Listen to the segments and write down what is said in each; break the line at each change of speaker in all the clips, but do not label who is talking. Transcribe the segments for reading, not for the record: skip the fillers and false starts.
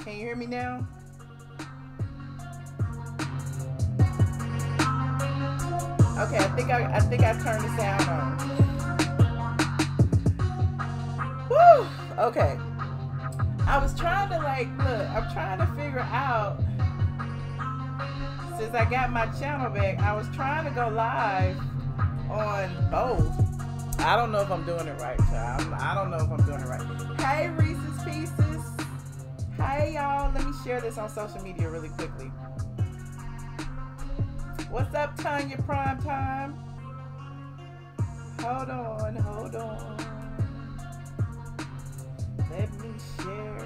Can you hear me now? Okay, I think I turned the sound on. Woo! Okay. I was trying to I'm trying to figure out, since I got my channel back, I was trying to go live on both. I don't know if I'm doing it right, child. I don't know if I'm doing it right. Hey, Reese's Pieces. Hey, y'all. Let me share this on social media really quickly. What's up, Tanya Primetime? Hold on. Let me share.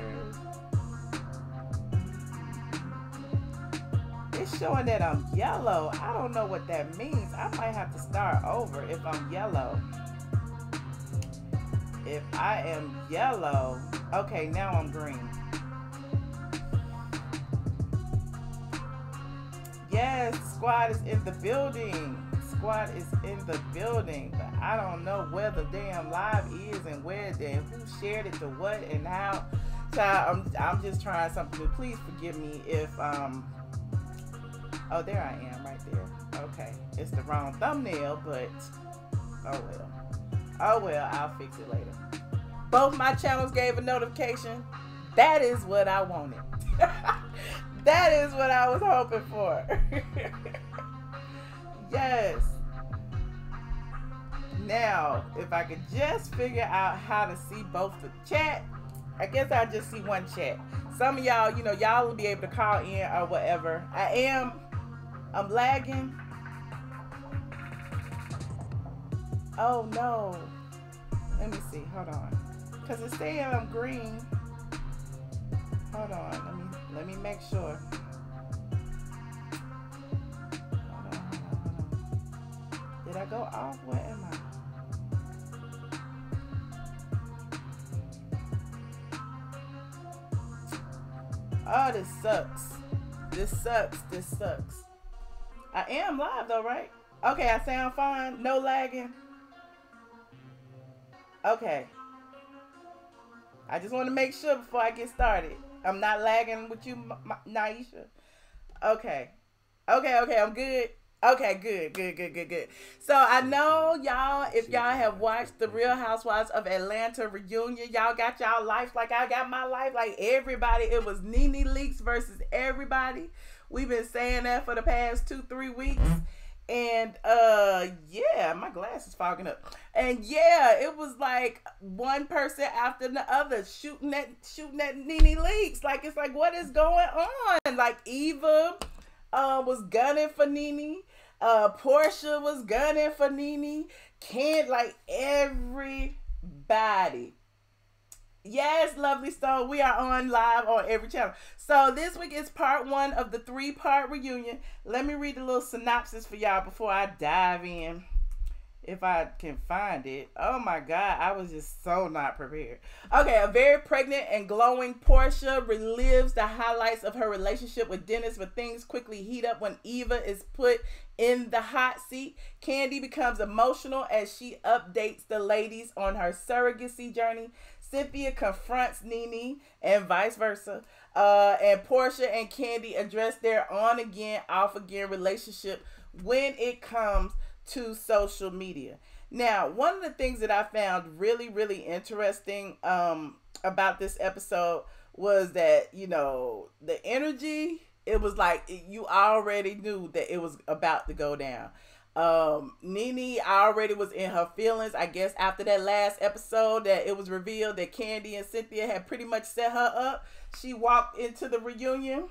It's showing that I'm yellow. I don't know what that means. I might have to start over if I'm yellow. If I am yellow. Okay, now I'm green. Yes, squad is in the building. Squad is in the building. But I don't know where the damn live is and where and who shared it to what and how. So I'm just trying something new. Please forgive me if oh, there I am right there. Okay. It's the wrong thumbnail, but oh well. Oh well, I'll fix it later. Both my channels gave a notification. That is what I wanted. That is what I was hoping for. Yes. Now, if I could just figure out how to see both the chat, I guess I'll just see one chat. Some of y'all, y'all will be able to call in or whatever. I'm lagging. Oh no. Let me see. Hold on. Because it's saying I'm green. Hold on. Let me make sure. Hold on. Did I go off? Where am I? Oh, this sucks. This sucks. I am live though, right? Okay, I sound fine. No lagging. Okay. I just want to make sure before I get started. I'm not lagging with you, Naisha. Okay. I'm good. Okay, good. So I know y'all, if y'all have watched the Real Housewives of Atlanta reunion, y'all got y'all life like I got my life, like everybody. It was Nene Leakes versus everybody. We've been saying that for the past 2-3 weeks. And yeah, my glass is fogging up. And yeah, it was like one person after the other shooting at Nene Leakes. Like, it's like, what is going on? Like, Eva was gunning for Nene. Portia was gunning for Nene. Like everybody. Yes, Lovely Stone, we are on live on every channel. So this week is part 1 of the 3-part reunion. Let me read a little synopsis for y'all before I dive in, if I can find it. Oh my God, I was just so not prepared. Okay, a very pregnant and glowing Portia relives the highlights of her relationship with Dennis, but things quickly heat up when Eva is put in the hot seat. Candy becomes emotional as she updates the ladies on her surrogacy journey. Cynthia confronts Nene and vice versa. And Portia and Candy address their on-again, off-again relationship when it comes to social media. Now, one of the things that I found really, really interesting about this episode was that, the energy, it was like you already knew that it was about to go down. Nene already was in her feelings, I guess, after that last episode that it was revealed that Candy and Cynthia had pretty much set her up. She walked into the reunion.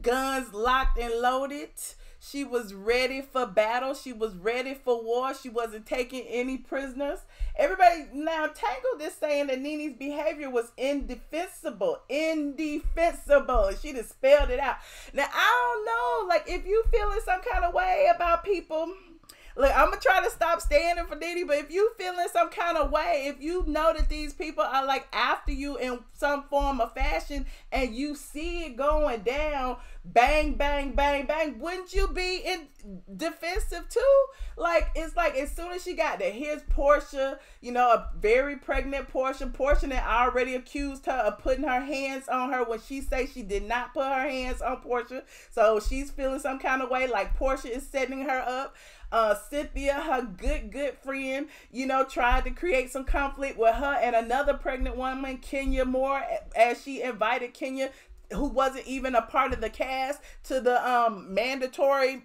Guns locked and loaded. She was ready for battle. She was ready for war. She wasn't taking any prisoners. Everybody now Tangled is saying that Nene's behavior was indefensible. She just spelled it out. Now, I don't know, like, if you feeling some kind of way about people, look, I'm going to try to stop standing for Nene, but if you feeling some kind of way, if you know that these people are like after you in some form of fashion and you see it going down, bang, bang, bang, bang, wouldn't you be in defensive too? Like, it's like as soon as she got there, here's Portia, you know, a very pregnant Portia. Portia had already accused her of putting her hands on her when she say she did not put her hands on Portia. So she's feeling some kind of way, like Portia is setting her up. Cynthia, her good friend, you know, tried to create some conflict with her and another pregnant woman, Kenya Moore, as she invited Kenya, who wasn't even a part of the cast, to the mandatory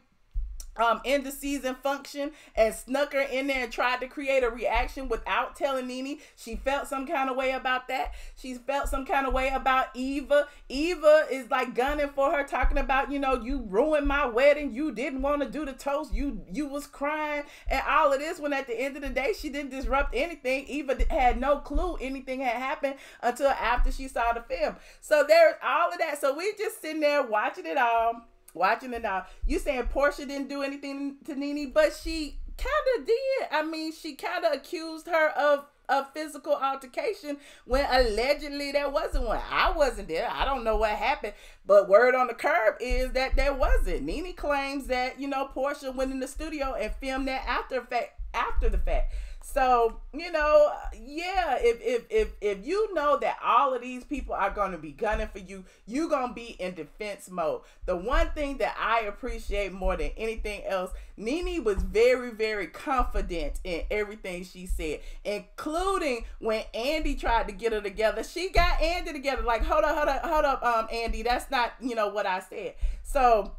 end of season function, and snuck her in there and tried to create a reaction without telling Nene. She felt some kind of way about that. She felt some kind of way about Eva. Eva is like gunning for her, talking about, you know, you ruined my wedding, you didn't want to do the toast, you was crying and all of this, when at the end of the day she didn't disrupt anything. Eva had no clue anything had happened until after she saw the film. So there's all of that. So we just sitting there watching it all. You saying Portia didn't do anything to Nene, but she kind of did. I mean, she kind of accused her of a physical altercation when allegedly there wasn't one. I wasn't there. I don't know what happened, but word on the curb is that there wasn't. Nene claims that, you know, Portia went in the studio and filmed that after the fact. So, you know, yeah, if you know that all of these people are going to be gunning for you, you're going to be in defense mode. The one thing that I appreciate more than anything else, Nene was very, very confident in everything she said, including when Andy tried to get her together. She got Andy together. Like, hold up, Andy, that's not, you know, what I said. So,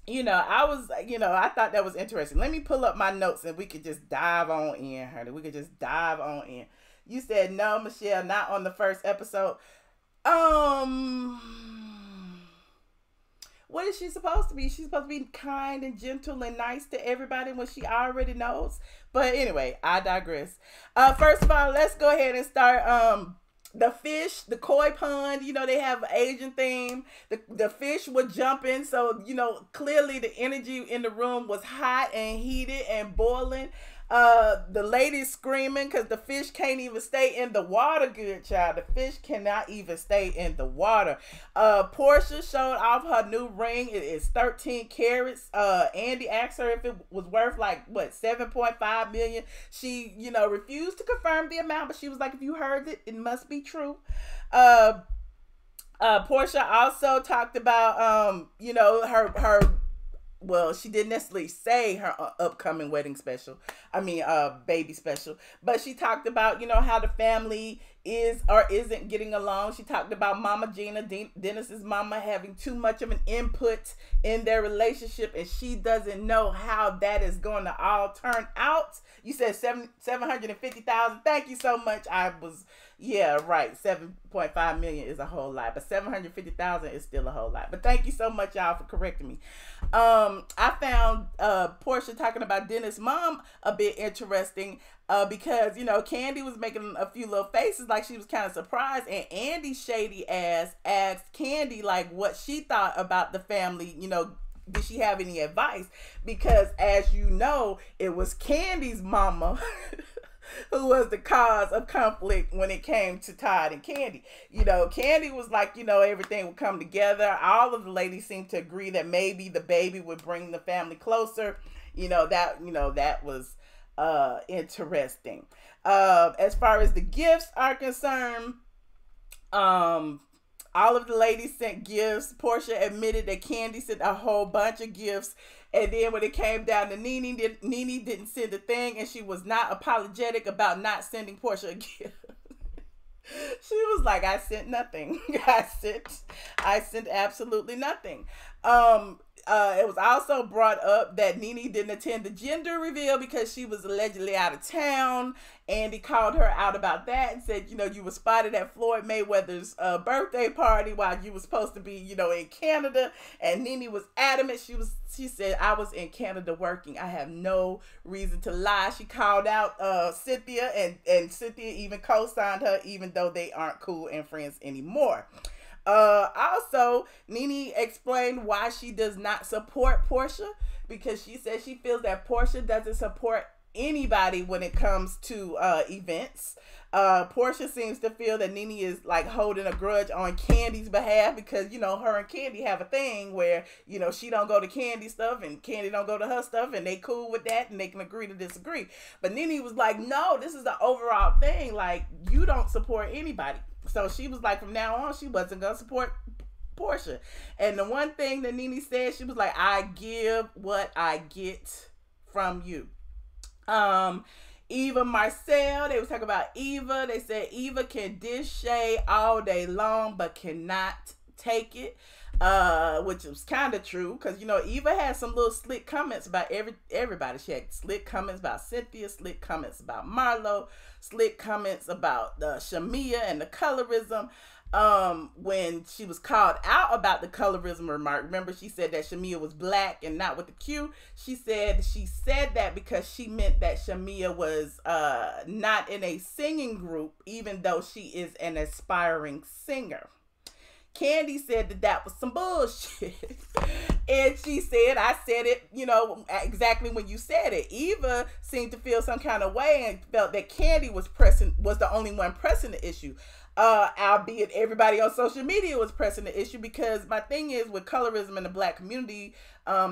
you know, I thought that was interesting. Let me pull up my notes and we could just dive on in, honey. We could just dive on in. You said, no, Michelle, not on the first episode. What is she supposed to be? She's supposed to be kind and gentle and nice to everybody when she already knows. But anyway, I digress. First of all, let's go ahead and start the fish, the koi pond, you know, they have an Asian theme. The fish were jumping, so, you know, clearly the energy in the room was hot and heated and boiling. The ladies screaming because the fish can't even stay in the water, good child. The fish cannot even stay in the water. Portia showed off her new ring. It is 13 carats. Andy asked her if it was worth like, what, 7.5 million. She, you know, refused to confirm the amount, but she was like, if you heard it, it must be true. Portia also talked about, you know, her well, she didn't necessarily say her upcoming wedding special. I mean, baby special. But she talked about, you know, how the family is or isn't getting along. She talked about Mama Gina, Dennis's mama, having too much of an input in their relationship, and she doesn't know how that is going to all turn out. You said 750,000. Thank you so much. Yeah, right. 7.5 million is a whole lot, but 750,000 is still a whole lot. But thank you so much, y'all, for correcting me. I found Portia talking about Dennis' mom a bit interesting because, you know, Candy was making a few little faces like she was kind of surprised, and Andy shady ass asked Candy like what she thought about the family, you know, did she have any advice? Because as you know, it was Candy's mama who was the cause of conflict when it came to Todd and Candy. You know, Candy was like, you know, everything would come together. All of the ladies seemed to agree that maybe the baby would bring the family closer. That was interesting. As far as the gifts are concerned, all of the ladies sent gifts. Portia admitted that Candy sent a whole bunch of gifts. And then when it came down to Nene didn't send a thing, and she was not apologetic about not sending Portia a gift. She was like, I sent nothing. I sent absolutely nothing. It was also brought up that Nene didn't attend the gender reveal because she was allegedly out of town. Andy called her out about that and said, you know, you were spotted at Floyd Mayweather's birthday party while you were supposed to be, you know, in Canada. And Nene was adamant. She said, I was in Canada working. I have no reason to lie. She called out Cynthia, and Cynthia even co-signed her, even though they aren't cool and friends anymore. Also, Nene explained why she does not support Portia, because she says she feels that Portia doesn't support anybody when it comes to events. Portia seems to feel that Nene is like holding a grudge on Candy's behalf because, you know, her and Candy have a thing where, you know, she don't go to Candy stuff and Candy don't go to her stuff, and they cool with that and they can agree to disagree. But Nene was like, no, this is the overall thing. Like, you don't support anybody. So she was like, from now on, she wasn't going to support Portia. And the one thing that Nene said, she was like, I give what I get from you. Eva Marcel, they was talking about Eva. They said Eva can dish shade all day long, but cannot take it, which was kind of true because, you know, Eva had some little slick comments about everybody. She had slick comments about Cynthia, slick comments about Marlo, slick comments about Shamia and the colorism. When she was called out about the colorism remark, remember she said that Shamia was black and not with the Q. She said that because she meant that Shamia was not in a singing group, even though she is an aspiring singer. Candy said that was some bullshit. And she said, I said it, you know, exactly when you said it. Eva seemed to feel some kind of way and felt that Candy was the only one pressing the issue. Albeit everybody on social media was pressing the issue, because my thing is with colorism in the black community,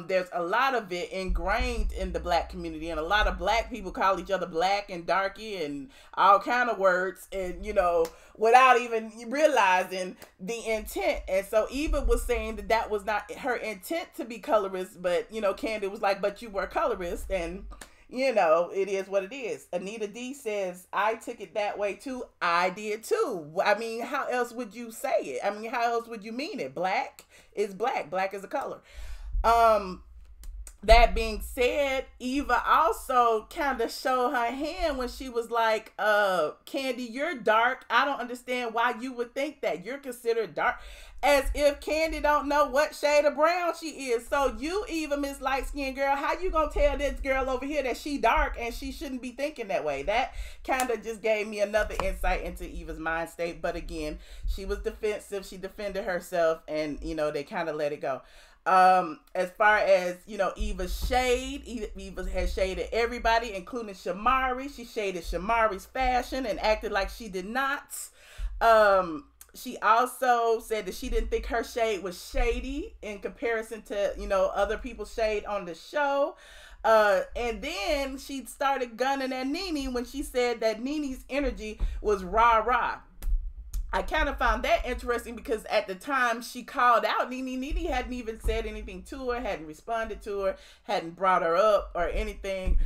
there's a lot of it ingrained in the black community, and a lot of black people call each other black and darky and all kind of words, and, you know, without even realizing the intent. And so Eva was saying that was not her intent to be colorist, but, you know, Candy was like, but you were colorist, and, you know, it is what it is. Anita D says, I took it that way too. I did too. I mean, how else would you say it? I mean, how else would you mean it? Black is black. Black is a color. That being said, Eva also kind of showed her hand when she was like, Candy, you're dark. I don't understand why you would think that. You're considered dark. As if Candy don't know what shade of brown she is. So you, Eva, Miss Light-Skinned Girl, how you gonna tell this girl over here that she dark and she shouldn't be thinking that way? That kind of just gave me another insight into Eva's mind state. But again, she was defensive. She defended herself, and, you know, they kind of let it go. As far as, you know, Eva's shade, Eva has shaded everybody, including Shamari. She shaded Shamari's fashion and acted like she did not. She also said that she didn't think her shade was shady in comparison to, you know, other people's shade on the show. And then she started gunning at Nene when she said that Nene's energy was rah-rah. I kind of found that interesting because at the time she called out Nene, Nene hadn't even said anything to her, hadn't responded to her, hadn't brought her up or anything.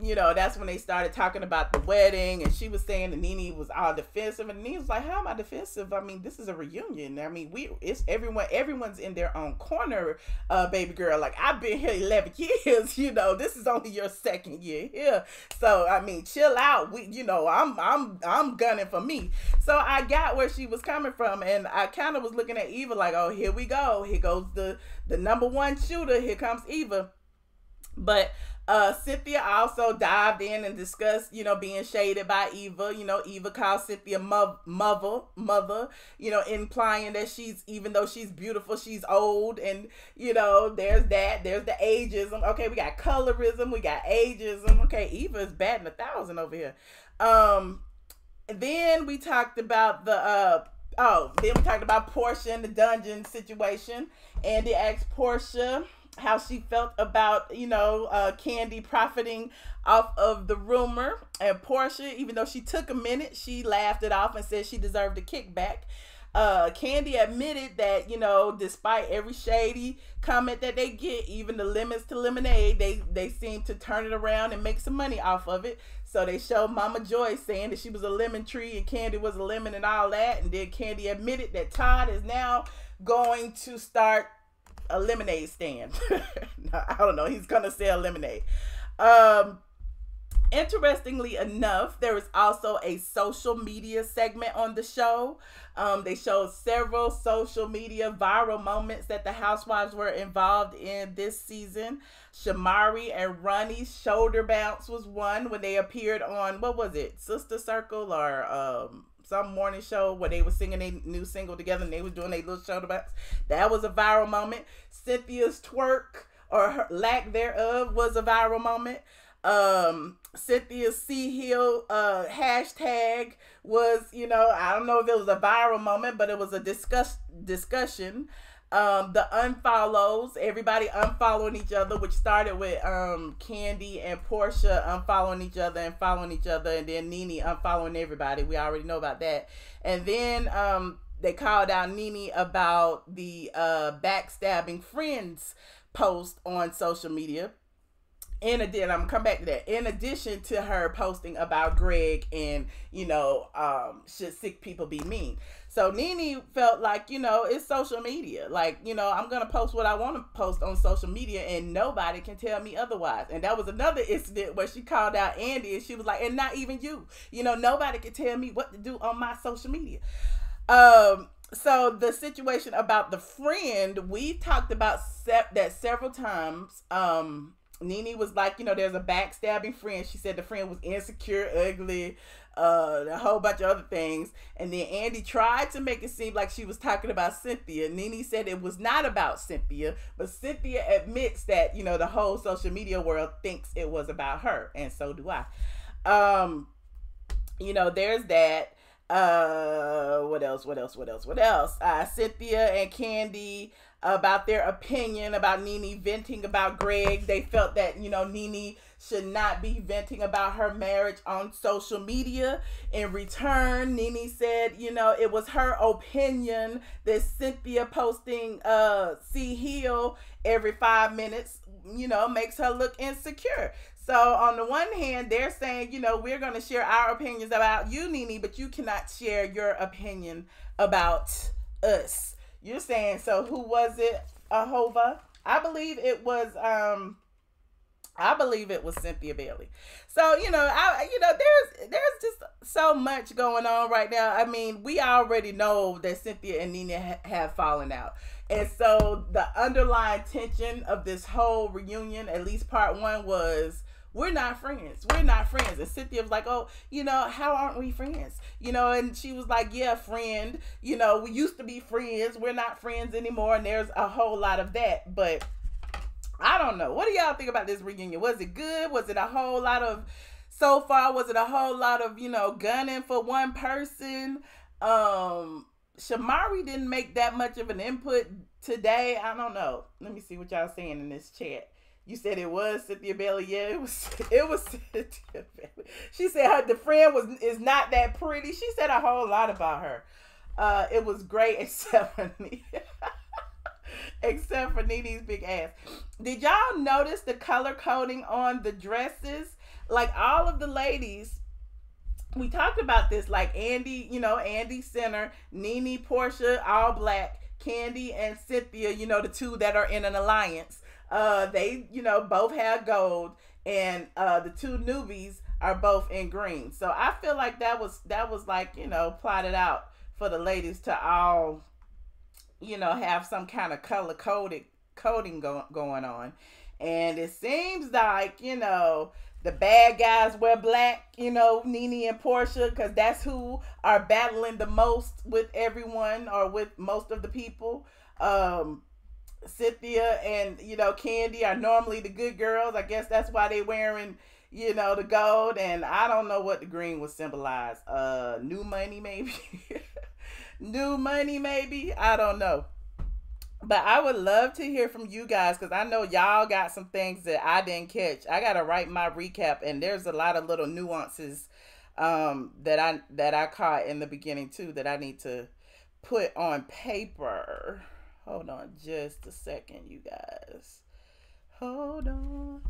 You know, that's when they started talking about the wedding, and she was saying that Nene was all defensive, and Nene was like, how am I defensive? I mean, this is a reunion. I mean, it's everyone's in their own corner, baby girl. Like, I've been here 11 years, you know, this is only your second year here. So, I mean, chill out. You know, I'm gunning for me. So I got where she was coming from, and I kind of was looking at Eva like, oh, here we go. Here goes the number one shooter. Here comes Eva. But Cynthia also dived in and discussed, you know, being shaded by Eva. You know, Eva called Cynthia mother, you know, implying that even though she's beautiful, she's old. And, you know, there's that. There's the ageism. Okay, we got colorism. We got ageism. Okay, Eva is batting 1,000 over here. Then we talked about Portia and the dungeon situation. Andy asked Portia how she felt about, you know, Candy profiting off of the rumor. And Portia, even though she took a minute, she laughed it off and said she deserved a kickback. Candy admitted that, you know, despite every shady comment that they get, even the lemons to lemonade, they seem to turn it around and make some money off of it. So they showed Mama Joy saying that she was a lemon tree and Candy was a lemon and all that. And then Candy admitted that Todd is now going to start a lemonade stand. I don't know. He's going to sell lemonade. Interestingly enough, there is also a social media segment on the show. They showed several social media viral moments that the Housewives were involved in this season. Shamari and Ronnie's shoulder bounce was one when they appeared on, what was it, Sister Circle or some morning show where they were singing a new single together and they were doing a little shoulder bounce. That was a viral moment. Cynthia's twerk or her lack thereof was a viral moment. Cynthia C. Hill hashtag was, I don't know if it was a viral moment, but it was a discussion. The unfollows, everybody unfollowing each other, which started with Candy and Portia unfollowing each other and following each other, and then Nene unfollowing everybody. We already know about that. And then they called out Nene about the backstabbing friends post on social media. I'm gonna come back to that. In addition to her posting about Greg and, should sick people be mean? So Nene felt like, it's social media. Like, I'm going to post what I want to post on social media and nobody can tell me otherwise. And that was another incident where she called out Andy and she was like, and not even you. Nobody can tell me what to do on my social media. So the situation about the friend, we talked about that several times. Nene was like, there's a backstabbing friend. She said the friend was insecure, ugly, a whole bunch of other things. And then Andy tried to make it seem like she was talking about Cynthia. Nene said it was not about Cynthia, but Cynthia admits that, the whole social media world thinks it was about her. And so do I. There's that. What else? Cynthia and Candy about their opinion about Nene venting about Greg. They felt that, Nene should not be venting about her marriage on social media. In return, Nene said, it was her opinion that Cynthia posting C. Hill every 5 minutes, makes her look insecure. So on the one hand, they're saying, we're going to share our opinions about you, Nene, but you cannot share your opinion about us. You're saying, so who was it? Ahova? I believe it was Cynthia Bailey. So, there's just so much going on right now. I mean, we already know that Cynthia and Nene have fallen out. And so the underlying tension of this whole reunion, at least part one, was, we're not friends. We're not friends. And Cynthia was like, oh, how aren't we friends? And she was like, yeah, friend. We used to be friends. We're not friends anymore. And there's a whole lot of that. But I don't know. What do y'all think about this reunion? Was it good? Was it a whole lot of, so far, was it a whole lot of, gunning for one person? Shamari didn't make that much of an input today. I don't know. Let me see what y'all saying in this chat. You said it was Cynthia Bailey. Yeah, it was Cynthia Bailey. She said the friend is not that pretty. She said a whole lot about her. It was great except for Nene. Except for Nene's big ass. Did y'all notice the color coding on the dresses? Like all of the ladies, we talked about this, like Andy, Andy Center, Nene, Portia, all black, Candy and Cynthia, the two that are in an alliance. They, both have gold, and the two newbies are both in green. So I feel like that was like, plotted out for the ladies to all, have some kind of color coding going on. And it seems like, the bad guys wear black, Nene and Portia, because that's who are battling the most with everyone, or with most of the people. Cynthia and, Candy are normally the good girls. I guess that's why they wearing, the gold. And I don't know what the green would symbolize. New money, maybe. New money, maybe. I don't know. But I would love to hear from you guys, because I know y'all got some things that I didn't catch. I got to write my recap, and there's a lot of little nuances that I caught in the beginning too that I need to put on paper. Hold on just a second, you guys. Hold on.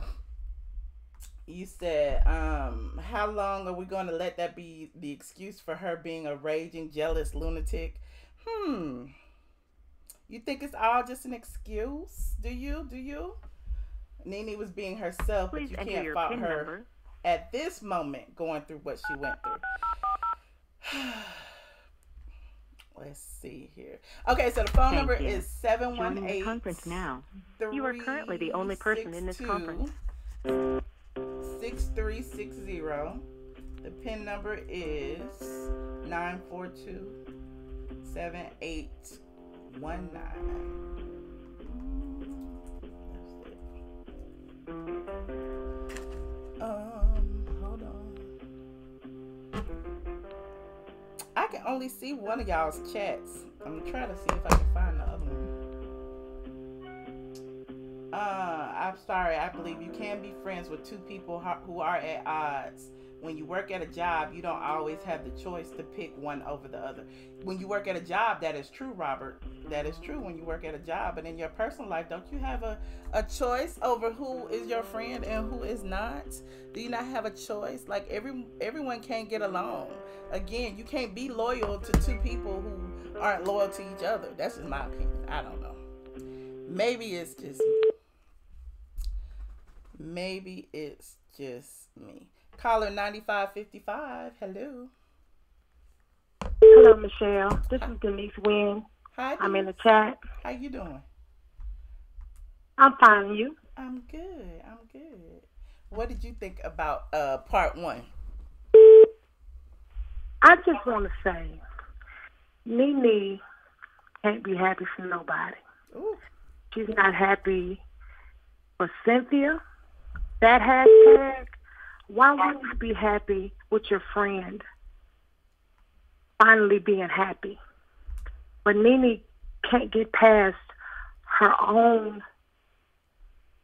You said, how long are we going to let that be the excuse for her being a raging, jealous lunatic? You think it's all just an excuse? Do you? Nene was being herself, but you can't fault her at this moment going through what she went through. Let's see here. Okay, so the phone number is 718.
Conference now. You are currently the only person in this conference.
6360. The PIN number is 9427819. can only see one of y'all's chats. I'm trying to see if I can find the other one. I'm sorry. I believe you can be friends with two people who are at odds. When you work at a job, you don't always have the choice to pick one over the other. When you work at a job, that is true, Robert. That is true when you work at a job. But in your personal life, don't you have a choice over who is your friend and who is not? Do you not have a choice? Like everyone can't get along. Again, you can't be loyal to two people who aren't loyal to each other. That's just my opinion. I don't know. Maybe it's just me. Maybe it's just me. Caller 9555. Hello.
Hello, Michelle. This is Denise Wynn.
Hi.
I'm in the chat.
How you doing?
I'm fine. And you?
I'm good. What did you think about part one?
I just want to say, Nene can't be happy for nobody.
Ooh.
She's not happy for Cynthia. That hashtag, why wouldn't you be happy with your friend finally being happy? But Nene can't get past her own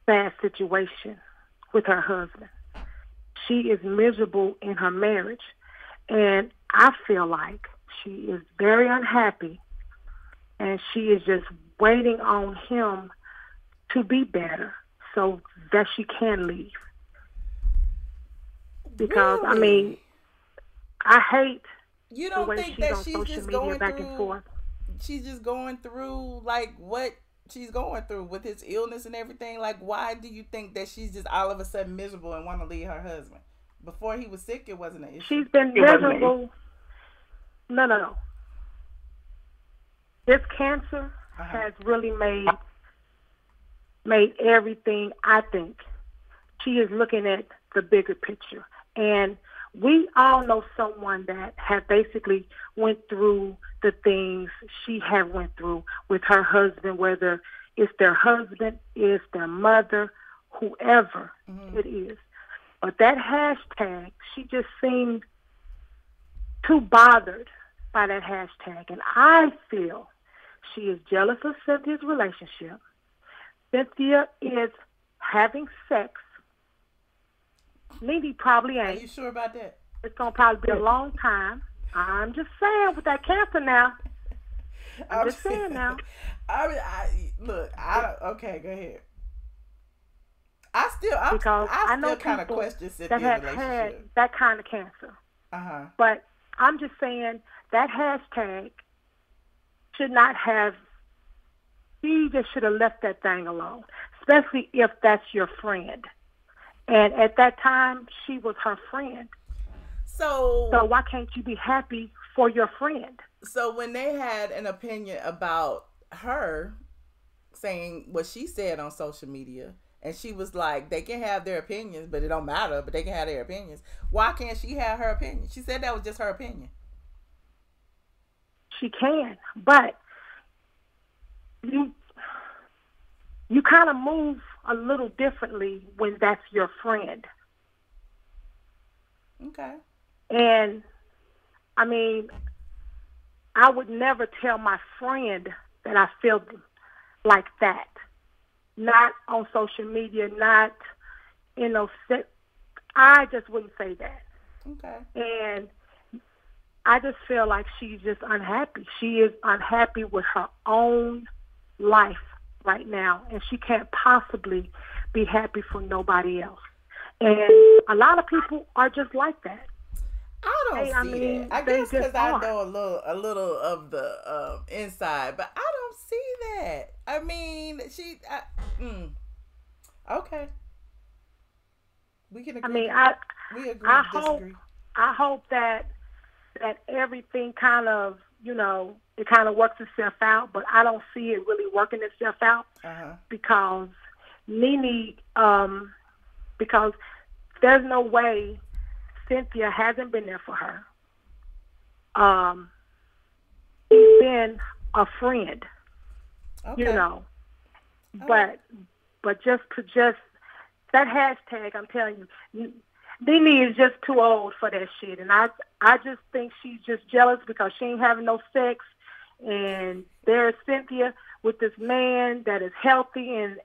bad situation with her husband. She is miserable in her marriage, and I feel like she is very unhappy, and she is just waiting on him to be better so that she can leave. Because,
really?
I mean, I hate
you don't
the way
think
she's
that
on
she's
social
just
media
going
back
through,
and forth.
She's just going through, like, what she's going through with his illness and everything? Like, why do you think that she's just all of a sudden miserable and want to leave her husband? Before he was sick, it wasn't an issue.
She's been miserable. No. This cancer has really made everything, I think. She is looking at the bigger picture. And we all know someone that have basically went through the things she have went through with her husband, whether it's their husband, it's their mother, whoever it is. But that hashtag, she just seemed too bothered by that hashtag. And I feel she is jealous of Cynthia's relationship. Cynthia is having sex. Nene probably ain't.
Are you sure about that?
It's going to probably be a long time. I'm just saying with that cancer now. I'm just saying now.
Okay, go ahead. I still kind of question Cynthia's
that
relationship.
had that kind of cancer. But I'm just saying that hashtag should not have. She just should have left that thing alone, especially if that's your friend. And at that time, she was her friend. So why can't you be happy for your friend?
So when they had an opinion about her saying what she said on social media, and she was like, they can have their opinions, but it don't matter, but they can have their opinions. Why can't she have her opinion? She said that was just her opinion.
She can, but you kind of move a little differently when that's your friend.
Okay.
And, I mean, I would never tell my friend that I feel like that. Not on social media, not, I just wouldn't say that.
Okay.
And I just feel like she's just unhappy. She is unhappy with her own life right now, and she can't possibly be happy for nobody else. And a lot of people are just like that.
I don't see that. I guess because I know a little of the inside, but I don't see that. I mean, okay. We can agree.
We agree to disagree. I hope that everything kind of, it kind of works itself out, but I don't see it really working itself out because Nene, because there's no way Cynthia hasn't been there for her. She's been a friend, but just that hashtag, I'm telling you, Nene is just too old for that shit, and I just think she's just jealous because she ain't having no sex, and there's Cynthia with this man that is healthy, and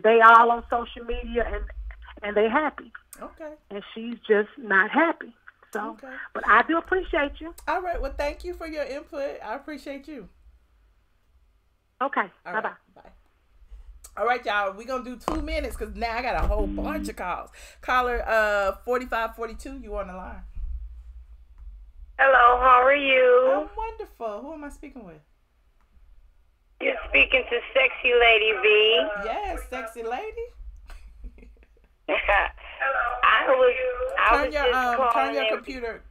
they all on social media, and they happy.
Okay.
And she's just not happy. So, okay. But I do appreciate you.
All right. Well, thank you for your input. I appreciate you.
Okay. Bye-bye.
Right. Bye. All right, y'all. We're going to do 2 minutes because now I got a whole bunch of calls. Caller 4542, you on the line.
Hello, how are you?
I'm wonderful. Who am I speaking with?
You're speaking to Sexy Lady V.
Yes, Sexy Lady.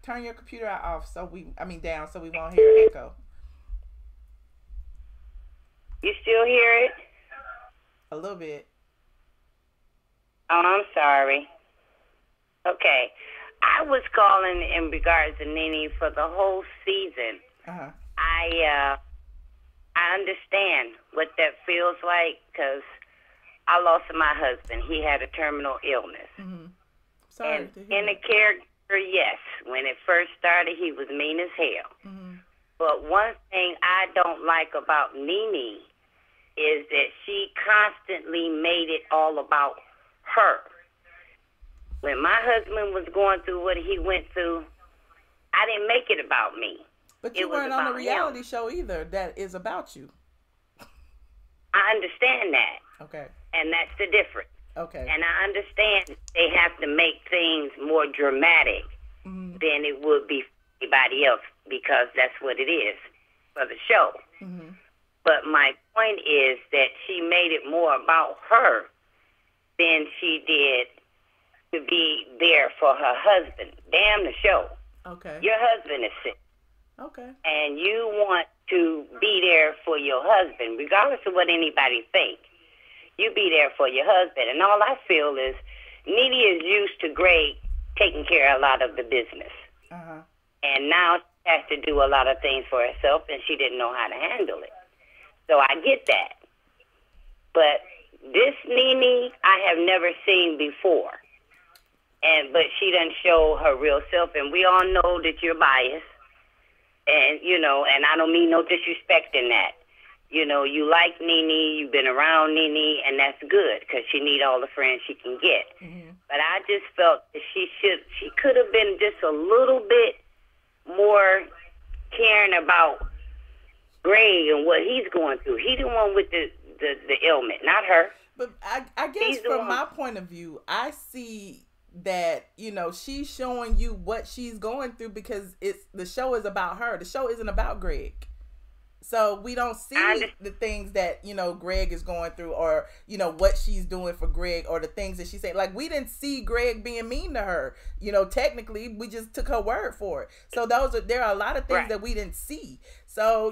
Turn your computer off down so we won't hear echo.
You still hear it?
A little bit.
Oh, I'm sorry. Okay. I was calling in regards to Nene for the whole season.
Uh-huh.
I understand what that feels like because I lost my husband. He had a terminal illness.
Mm-hmm. Sorry
and
to hear
in the character, yes. When it first started, he was mean as hell.
Mm-hmm.
But one thing I don't like about Nene is that she constantly made it all about her. When my husband was going through what he went through, I didn't make it about me.
But you weren't on a reality show either that is about you.
I understand that.
Okay.
And that's the difference.
Okay.
And I understand they have to make things more dramatic than it would be for anybody else because that's what it is for the show.
Mm-hmm.
But my point is that she made it more about her than she did to be there for her husband. Damn the show.
Okay.
Your husband is sick.
Okay.
And you want to be there for your husband, regardless of what anybody thinks. You be there for your husband. And all I feel is Nene is used to Greg taking care of a lot of the business.
Uh-huh.
And now she has to do a lot of things for herself, and she didn't know how to handle it. So I get that. But this Nene I have never seen before. But she doesn't show her real self, and we all know that you're biased. And, and I don't mean no disrespect in that. You like Nene, you've been around Nene, and that's good because she need all the friends she can get.
Mm-hmm.
But I just felt that she could have been just a little bit more caring about Greg and what he's going through. He's the one with the ailment, not her.
But I guess from my point of view, I see that, she's showing you what she's going through because the show is about her. The show isn't about Greg. So we don't see the things that, Greg is going through or, what she's doing for Greg or the things that she's saying. Like, we didn't see Greg being mean to her. Technically, we just took her word for it. So there are a lot of things that we didn't see. So,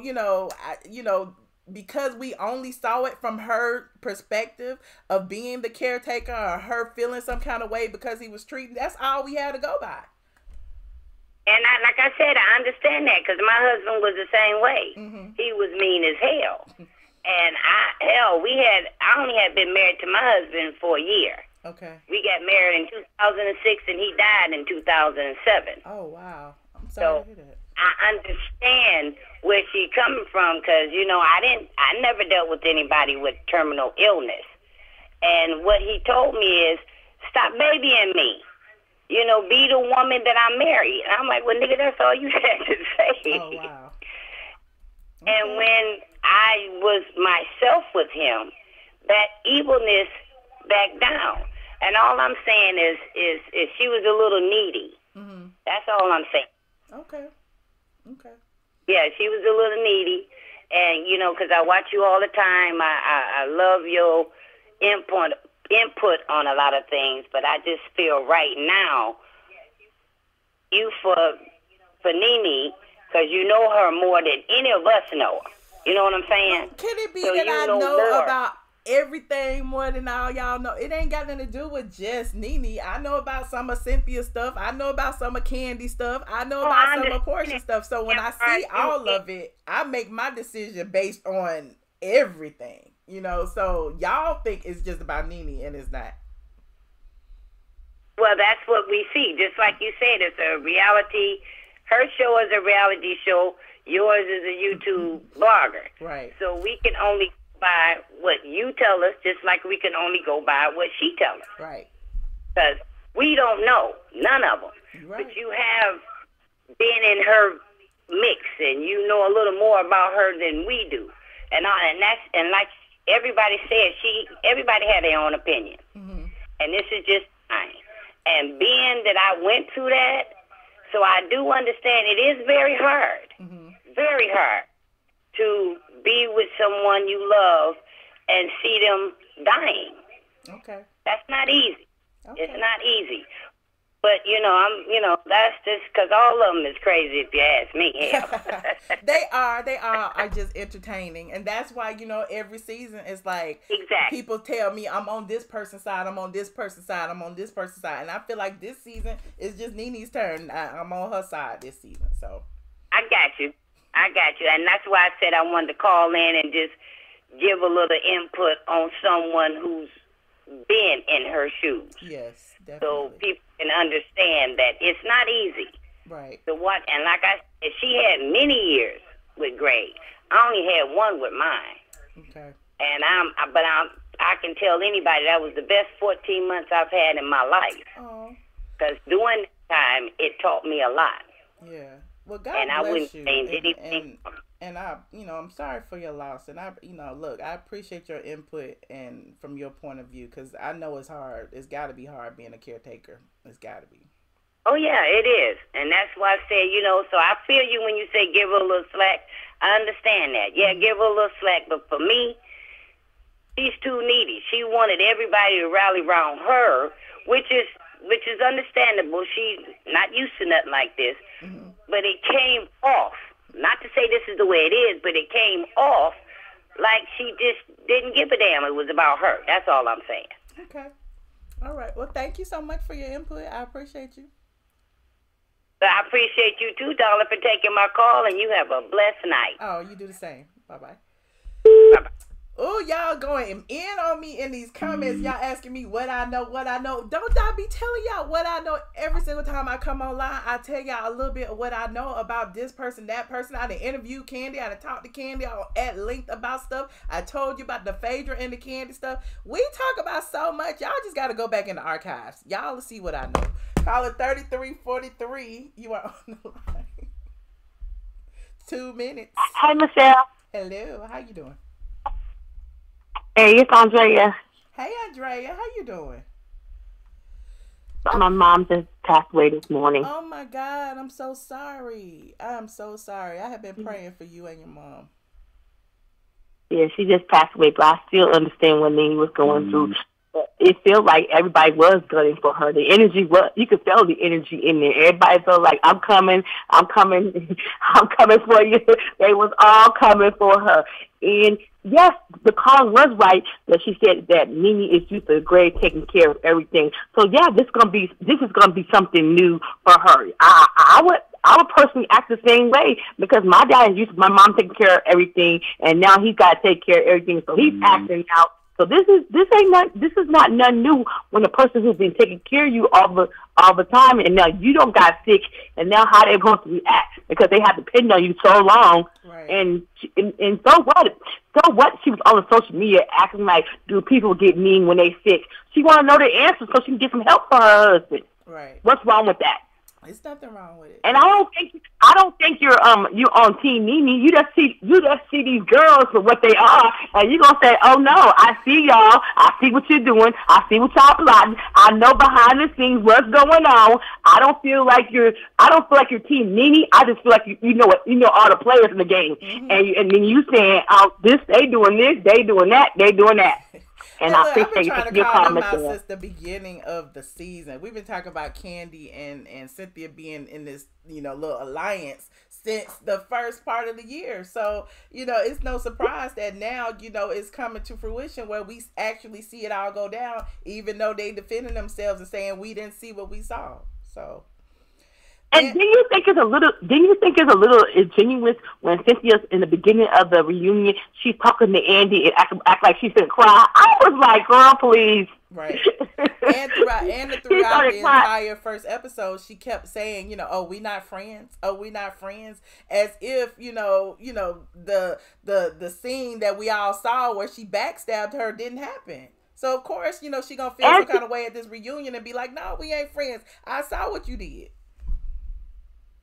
because we only saw it from her perspective of being the caretaker or her feeling some kind of way because he was treating, that's all we had to go by.
And like I said, I understand that because my husband was the same way.
Mm-hmm.
He was mean as hell. And I only had been married to my husband for a year.
Okay.
We got married in 2006 and he died in 2007.
Oh, wow. I'm sorry to hear that.
I understand where she's coming from because, I never dealt with anybody with terminal illness. And what he told me is, stop babying me. Be the woman that I married. And I'm like, well, nigga, that's all you had to say.
Oh, wow.
Okay. And when I was myself with him, that evilness backed down. And all I'm saying is she was a little needy.
Mm-hmm.
That's all I'm saying.
Okay.
Yeah, she was a little needy. And, because I watch you all the time. I love your input on a lot of things, but I just feel right now you for Nene, because you know her more than any of us know her. You know what I'm saying?
Can it be that I know about everything more than all y'all know? It ain't got nothing to do with just Nene. I know about some of Cynthia's stuff. I know about some of Candy's stuff. I know about some of Portia's stuff. So when I see all of it, I make my decision based on everything. So y'all think it's just about Nene and it's not.
Well, that's what we see. Just like you said, it's a reality. Her show is a reality show. Yours is a YouTube blogger.
Right.
So we can only go by what you tell us, just like we can only go by what she tells us.
Right.
Because we don't know, none of them.
Right.
But you have been in her mix, and you know a little more about her than we do. And like everybody said, everybody had their own opinion.
Mm-hmm.
And this is just mine. And being that I went through that, so I do understand it is very hard, very hard to be with someone you love and see them dying.
Okay.
That's not easy.
Okay.
It's not easy. But, that's just because all of them is crazy if you ask me. Hell.
They are just entertaining. And that's why, every season is like,
exactly.
People tell me I'm on this person's side, I'm on this person's side, I'm on this person's side. And I feel like this season is just Nene's turn. I'm on her side this season. So
I got you. And that's why I said I wanted to call in and just give a little input on someone who's been in her shoes.
Yes, definitely.
So people can understand that it's not easy.
Right.
To watch. And like I said, she had many years with Greg. I only had one with mine.
Okay.
And I can tell anybody that was the best 14 months I've had in my life.
Oh.
Because during that time, it taught me a lot.
Yeah. Well, God
and
bless
I wouldn't
you.
change anything.
And I'm sorry for your loss. And look, I appreciate your input and from your point of view, because I know it's hard. It's got to be hard being a caretaker. It's got to be.
Oh, yeah, it is. And that's why I say, so I feel you when you say give her a little slack. I understand that. Yeah, give her a little slack. But for me, she's too needy. She wanted everybody to rally around her, which is understandable. She's not used to nothing like this.
Mm-hmm.
But it came off. Not to say this is the way it is, but it came off like she just didn't give a damn. It was about her. That's all I'm saying.
Okay. All right. Well, thank you so much for your input. I appreciate you.
I appreciate you too, darling, for taking my call, and you have a blessed night.
Oh, you do the same. Bye-bye.
Bye-bye.
Oh, y'all going in on me in these comments. Y'all asking me what I know. Don't I be telling y'all what I know every single time I come online? I tell y'all a little bit of what I know about this person, that person. I done interviewed Candy. I done talked to Candy at length about stuff. I told you about the Phaedra and the Candy stuff. We talk about so much. Y'all just got to go back in the archives. Y'all will see what I know. Call it 3343. You are on the line. 2 minutes.
Hi, Michelle.
Hello. How you doing?
Hey, it's Andrea.
Hey, Andrea. How you doing?
My mom just passed away this morning.
Oh, my God. I'm so sorry. I'm so sorry. I have been praying for you and your mom.
Yeah, she just passed away, but I still understand what Nene was going through. It felt like everybody was gunning for her. The energy you could feel the energy in there. Everybody felt like, I'm coming for you. They was all coming for her. And yes, the cause was right that she said that Nene is used to Greg taking care of everything. So yeah, this is gonna be something new for her. I would personally act the same way, because my dad is used to my mom taking care of everything, and now he's got to take care of everything. So he's acting out. So this is not nothing new when the person who's been taking care of you all the time, and now you don't got sick, and now how they supposed to react because they have depended on you so long.
Right.
And so what? So what? She was on the social media acting like, do people get mean when they sick? She want to know the answer so she can get some help for her husband.
Right.
What's wrong with that?
There's nothing wrong with it.
And I don't think you're on Team Nene. You just see these girls for what they are, and you're gonna say, oh no, I see y'all, I see what you're doing, I see what y'all plotting, I know behind the scenes what's going on. I don't feel like you're Team Nene. I just feel like you know all the players in the game.
Mm-hmm.
And then you saying, oh, they doing this, they doing that, they doing that. And I appreciate you taking your comments there.
Since the beginning of the season, we've been talking about Candy and Cynthia being in this, little alliance since the first part of the year. So, it's no surprise that now, it's coming to fruition where we actually see it all go down, even though they defending themselves and saying we didn't see what we saw. So,
And do you think it's a little ingenuous when Cynthia's in the beginning of the reunion, she's talking to Andy and act like she's gonna cry? I was like, girl, please.
Right. And throughout the entire first episode, she kept saying, oh, we not friends. Oh, we not friends. As if, the scene that we all saw where she backstabbed her didn't happen. So of course, she gonna feel some kind of way at this reunion and be like, no, we ain't friends. I saw what you did.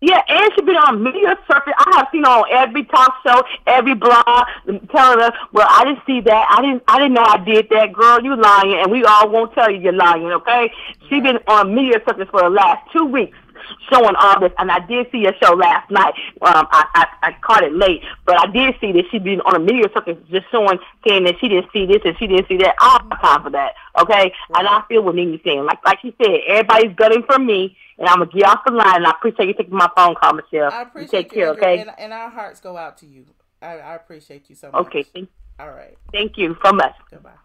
Yeah, and she been on media circuit. I have seen her on every talk show, every blog, telling her, well, I didn't see that. I didn't know I did that. Girl, you lying, and we all won't tell you you're lying, okay? She been on media circuit for the last 2 weeks showing all this, and I did see a show last night. I caught it late, but I did see that she been on a media circuit just saying that she didn't see this and she didn't see that. I don't have time for that, okay? And I feel what Nene's saying. Like she said, everybody's gunning for me. And I'm going to get off the line, and I appreciate you taking my phone call, Michelle.
I appreciate you, okay? And our hearts go out to you. I appreciate you so much.
Okay.
All right.
Thank you so much.
Goodbye.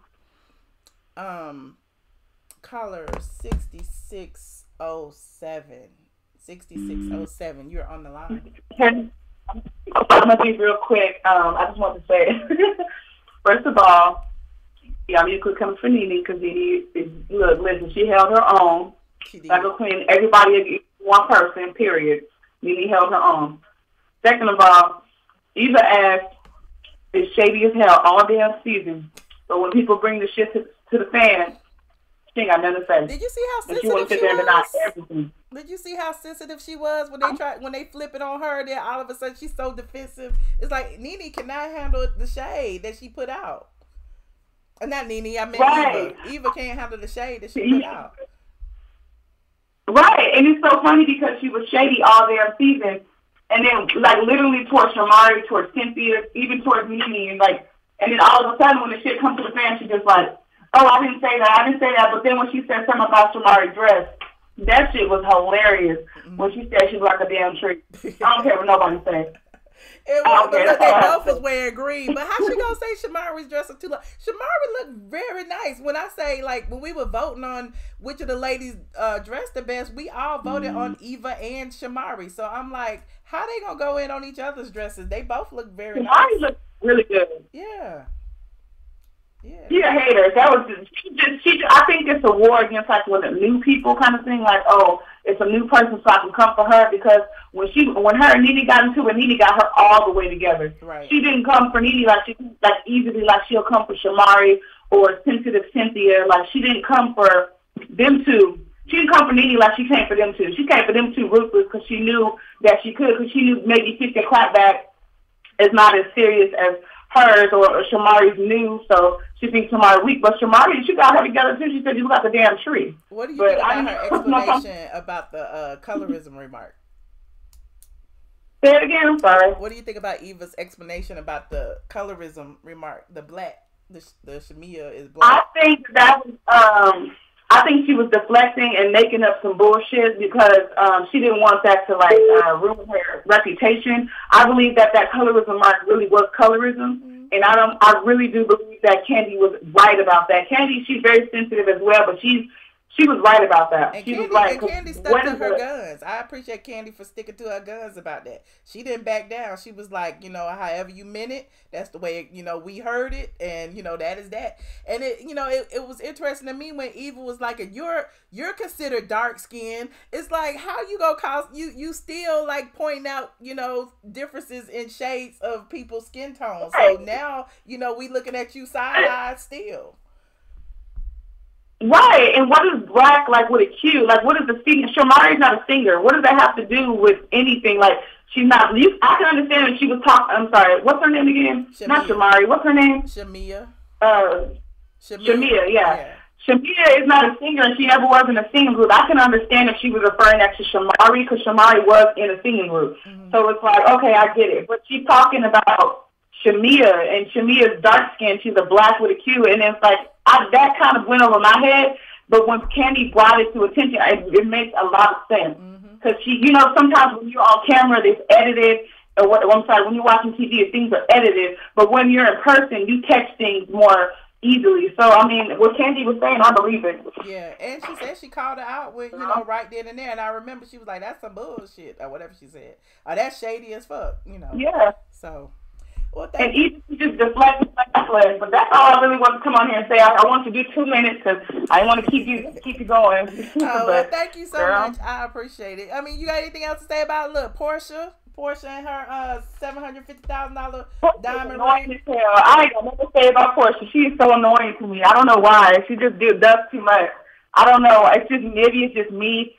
Caller 6607. 6607, you're on the line.
I'm going to be real quick. I just want to say, first of all, y'all need to quit coming for Nene, because Nene listen, she held her own. Like between everybody, one person, period. Nene held her own. Second of all, Eva asked is shady as hell all damn season. So when people bring the shit to the fan, she ain't got nothing to say.
Did you see how sensitive she was? Did you see how sensitive she was when they flip it on her? Then all of a sudden she's so defensive. It's like Nene cannot handle the shade that she put out. Not Nene, I meant right. Eva. Eva can't handle the shade that she put out.
Right, and it's so funny because she was shady all damn season, and then like literally towards Shamari, towards Cynthia, even towards Nene, and then all of a sudden when the shit comes to the fan, she just like, oh, I didn't say that, but then when she said something about Shamari's dress, that shit was hilarious. When she said she was like a damn tree. I don't care what nobody says.
It was because they both was wearing green. But how she gonna say Shamari's dress is too long? Shamari looked very nice. When I say, when we were voting on which of the ladies dressed the best, we all voted on Eva and Shamari. So I'm like, how they gonna go in on each other's dresses? They both look very nice.
Shamari looked really good.
Yeah.
Yeah. She a hater. That was she. I think it's a war against with the new people kind of thing. Like, oh, it's a new person, so I can come for her because when her and Nene got into it, Nene got her all the way together.
Right.
She didn't come for Nene easily like she'll come for Shamari or sensitive Cynthia. Like she didn't come for them two. She didn't come for Nene like she came for them two. She came for them two ruthless because she knew that she could. Because she knew maybe 50 clapback is not as serious as hers or Shamari's new, so she thinks Shamari weak. But Shamari, she got her together too. She said you got the damn tree.
What do you think about her explanation about the colorism remark?
Say it again. I'm sorry.
What do you think about Eva's explanation about the colorism remark? The Shamia is black.
I think that was. I think she was deflecting and making up some bullshit because she didn't want that to ruin her reputation. I believe that colorism mark really was colorism, and I really do believe that Candy was right about that. Candy, she's very sensitive as well, but she was right about that.
And
she
Candy,
was right.
And Candy stuck to her guns. I appreciate Candy for sticking to her guns about that. She didn't back down. She was like, however you meant it, that's the way, we heard it, and, that is that. And, it was interesting to me when Eva was like, you're considered dark-skinned. It's like, how you gonna cause, you still, pointing out, differences in shades of people's skin tones. So now, we looking at you side-eyed still.
Right, and what is black with a Q? What is the singer? Shamari's not a singer. What does that have to do with anything? She's not. I can understand if she was talking. I'm sorry. What's her name again? Shamia. Not Shamari. What's her name?
Shamia.
Shamia. Yeah. Shamia is not a singer, and she never was in a singing group. I can understand if she was referring to Shamari because Shamari was in a singing group. Mm-hmm. So it's like, okay, I get it. But she's talking about Shamia, and Shamia's dark skin. She's a black with a Q, and it's like that kind of went over my head. But when Candy brought it to attention, it makes a lot of sense because she, sometimes when you're on camera, it's edited. Or I'm sorry, when you're watching TV, things are edited. But when you're in person, you catch things more easily. So, I mean, what Candy was saying, I believe it.
Yeah, and she said she called her out with, you know, right then and there. And I remember she was like, that's some bullshit, or whatever she said. Or that's shady as fuck, you know.
Yeah.
So, well,
and even just deflect. But that's all I really want to come on here and say. I want to do 2 minutes because I want to keep you going.
Oh, well, thank you so much. I appreciate it. I mean, you got anything else to say about Portia and her $750,000 diamond ring?
I ain't got nothing to say about Portia. She is so annoying to me. I don't know why. She just does too much. I don't know. It's just maybe it's just me.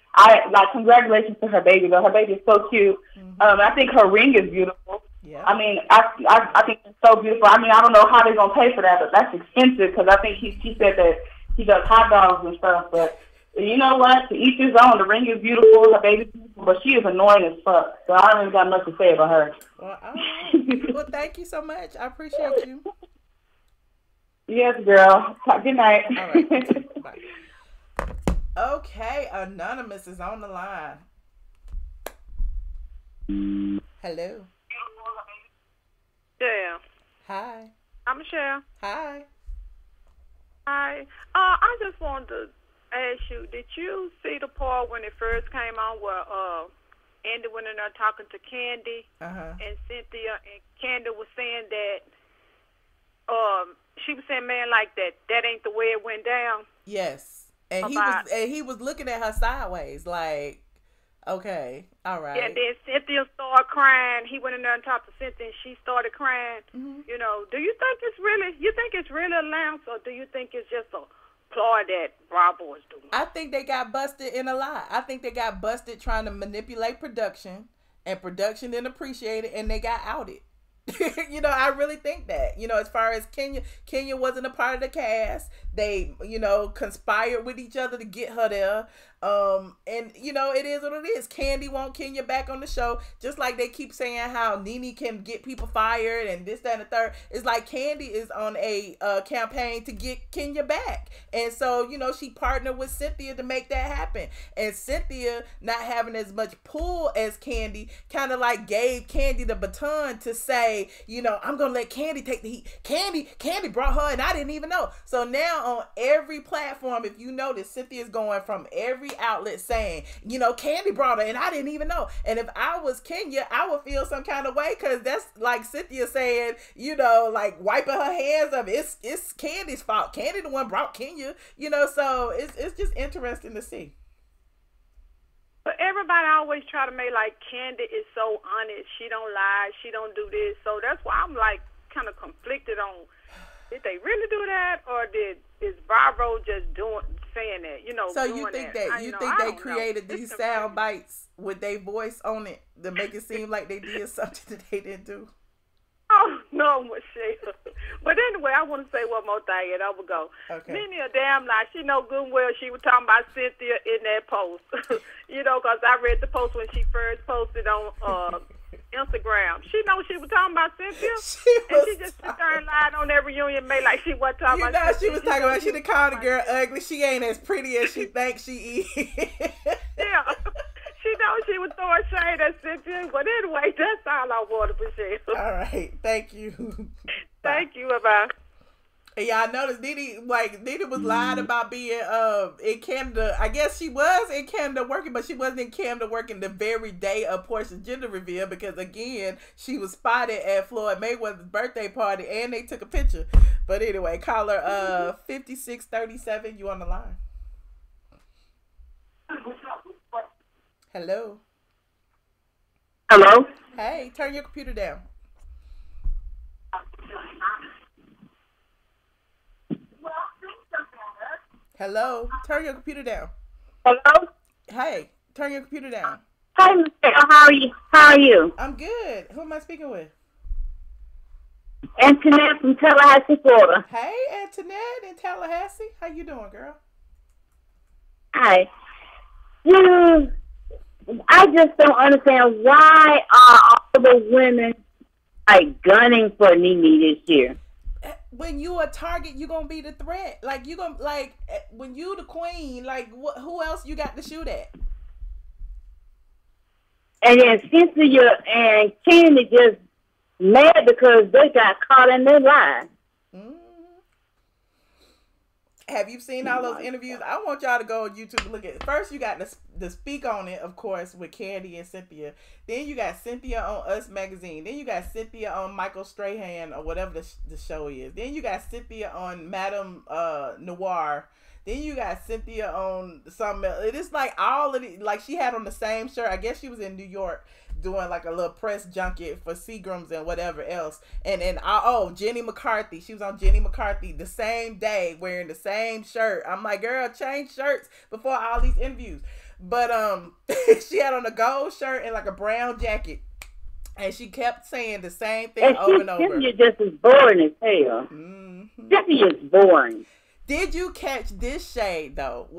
Congratulations to her baby though. Her baby is so cute. I think her ring is beautiful.
Yeah.
I mean, I think it's so beautiful. I mean, I don't know how they're gonna pay for that, but that's expensive because I think she said that he does hot dogs and stuff. But you know what? To each his own. The ring is beautiful. Her baby's beautiful, but she is annoying as fuck. So I don't even got much to say about her.
Well, all right. Well, thank you so much. I appreciate you.
Yes, girl. Good night.
All right. Bye. Okay, Anonymous is on the line. Hello.
Yeah.
Hi.
I'm Michelle.
Hi.
Hi. I just wanted to ask you, did you see the part when it first came on where Andy went in there talking to Candy and Cynthia, and Candy was saying that she was saying, man, like that ain't the way it went down?
Yes. And he was looking at her sideways, like, okay, all right.
Yeah, and then Cynthia started crying. He went in there and talked to Cynthia, and she started crying. You know, do you think it's really a lance, or do you think it's just a ploy that Bravo is doing?
I think they got busted in a lie. I think they got busted trying to manipulate production, and production didn't appreciate it, and they got outed. You know, I really think that, you know, as far as Kenya wasn't a part of the cast. They, you know, conspired with each other to get her there. And you know, it is what it is. Candy want Kenya back on the show, just like they keep saying how Nene can get people fired and this, that, and the third. It's like Candy is on a campaign to get Kenya back, and so, you know, she partnered with Cynthia to make that happen. And Cynthia, not having as much pull as Candy, kind of like gave Candy the baton to say, you know, I'm gonna let Candy take the heat. Candy brought her, and I didn't even know. So now on every platform, if you notice, Cynthia's going from every outlet saying, you know, Candy brought her and I didn't even know. And if I was Kenya, I would feel some kind of way, because that's like Cynthia saying, you know, like wiping her hands of it's Candy's fault. Candy the one brought Kenya, you know. So it's just interesting to see.
But everybody always try to make like Candy is so honest. She don't lie. She don't do this. So that's why I'm like kind of conflicted on, did they really do that, or is Bravo just saying that, you know?
So you think that they created these sound bites with their voice on it to make it seem like they did something that they didn't do?
Oh no, Michelle. But anyway, I want to say one more thing, and I will go.
Okay.
Nene a damn lie. She know good and well she was talking about Cynthia in that post. You know, because I read the post when she first posted on Instagram. She know she was talking about Cynthia, she just sit there and lied on that reunion, made like she wasn't talking about Cynthia.
She was talking about, she done called the girl ugly. She ain't as pretty as she thinks she is.
Yeah. She knows she was throwing shade at Cynthia, but anyway, that's all I wanted to share.
All right, thank you.
Thank you, bye.
And y'all noticed Nene was lying about being in Canada. I guess she was in Canada working, but she wasn't in Canada working the very day of Portia's gender reveal, because again, she was spotted at Floyd Mayweather's birthday party and they took a picture. But anyway, caller 5637, you on the line. Hello.
Hello.
Hey, turn your computer down. Hello. Turn your computer down.
Hello.
Hey, turn your computer down.
Hi, Michelle. How are you? How are you?
I'm good. Who am I speaking with?
Antoinette from Tallahassee, Florida.
Hey, Antoinette in Tallahassee. How you doing, girl?
Hi. I just don't understand, why are all the women like gunning for Nene this year?
When you a target, you gonna be the threat. Like you gonna when you the queen. Like who else you got to shoot at?
And then Cynthia and Candy just mad because they got caught in their lie.
Have you seen all those interviews? I want y'all to go on YouTube and look at it. First, you got the Speak on It, of course, with Candy and Cynthia. Then you got Cynthia on Us Magazine. Then you got Cynthia on Michael Strahan or whatever the show is. Then you got Cynthia on Madame Noir. Then you got Cynthia on something else. It is like all of it. Like she had on the same shirt. I guess she was in New York doing like a little press junket for Seagram's and whatever else. And Jenny McCarthy. She was on Jenny McCarthy the same day wearing the same shirt. I'm like, girl, change shirts before all these interviews. But she had on a gold shirt and like a brown jacket. And she kept saying the same thing over and over.
Cynthia just is boring as hell. Cynthia is boring.
Did you catch this shade though?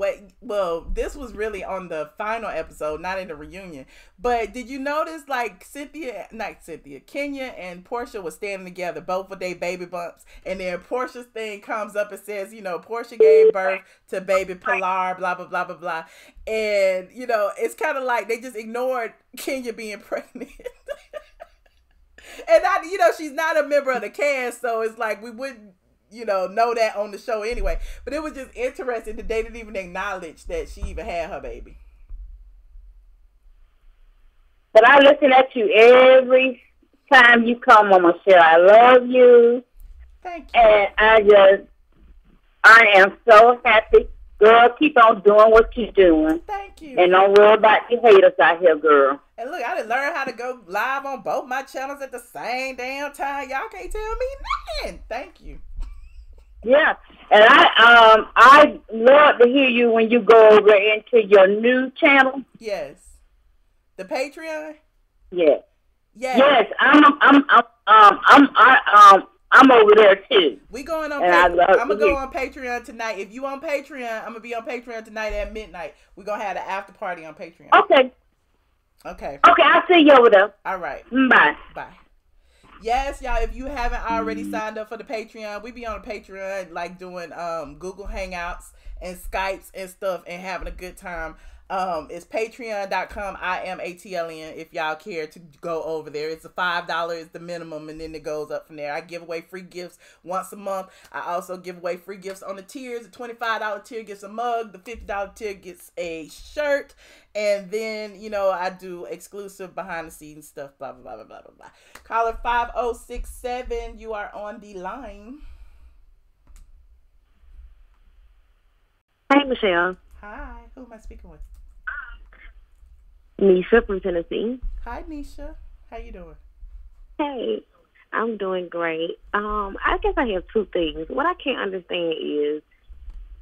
Well, this was really on the final episode, not in the reunion. But did you notice like Kenya and Portia was standing together, both with their baby bumps, and then Portia's thing comes up and says, you know, Portia gave birth to baby Pilar, blah blah blah blah blah, and you know, it's kind of like they just ignored Kenya being pregnant. And you know, she's not a member of the cast, so it's like we wouldn't, you know that on the show anyway. But it was just interesting that they didn't even acknowledge that she even had her baby.
But I listen at you every time you come on my show. I love you.
Thank you.
And I am so happy. Girl, keep on doing what you're doing.
Thank you.
And don't worry about the haters out here, girl.
And look, I done learned how to go live on both my channels at the same damn time. Y'all can't tell me nothing. Thank you.
Yeah, and I love to hear you when you go over into your new channel.
Yes, the Patreon.
Yeah.
Yes.
Yes, I'm over there too.
We going on. I'm gonna go on Patreon tonight. If you on Patreon, I'm gonna be on Patreon tonight at midnight. We're gonna have the after party on Patreon.
Okay.
Okay.
Okay, I'll see you over there.
All right.
Bye.
Bye. Yes, y'all, if you haven't already signed up for the Patreon, we be on the Patreon like doing Google Hangouts and Skypes and stuff and having a good time. It's patreon.com. I am ATLien if y'all care to go over there. It's a $5 is the minimum, and then it goes up from there. I give away free gifts once a month. I also give away free gifts on the tiers. The $25 tier gets a mug. The $50 tier gets a shirt. And then, you know, I do exclusive behind the scenes stuff, blah, blah, blah, blah, blah, blah. Caller 5067, you are on the line.
Hey, Michelle.
Hi, who am I speaking with?
Nisha from Tennessee.
Hi, Nisha. How you doing?
Hey, I'm doing great. I guess I have two things. What I can't understand is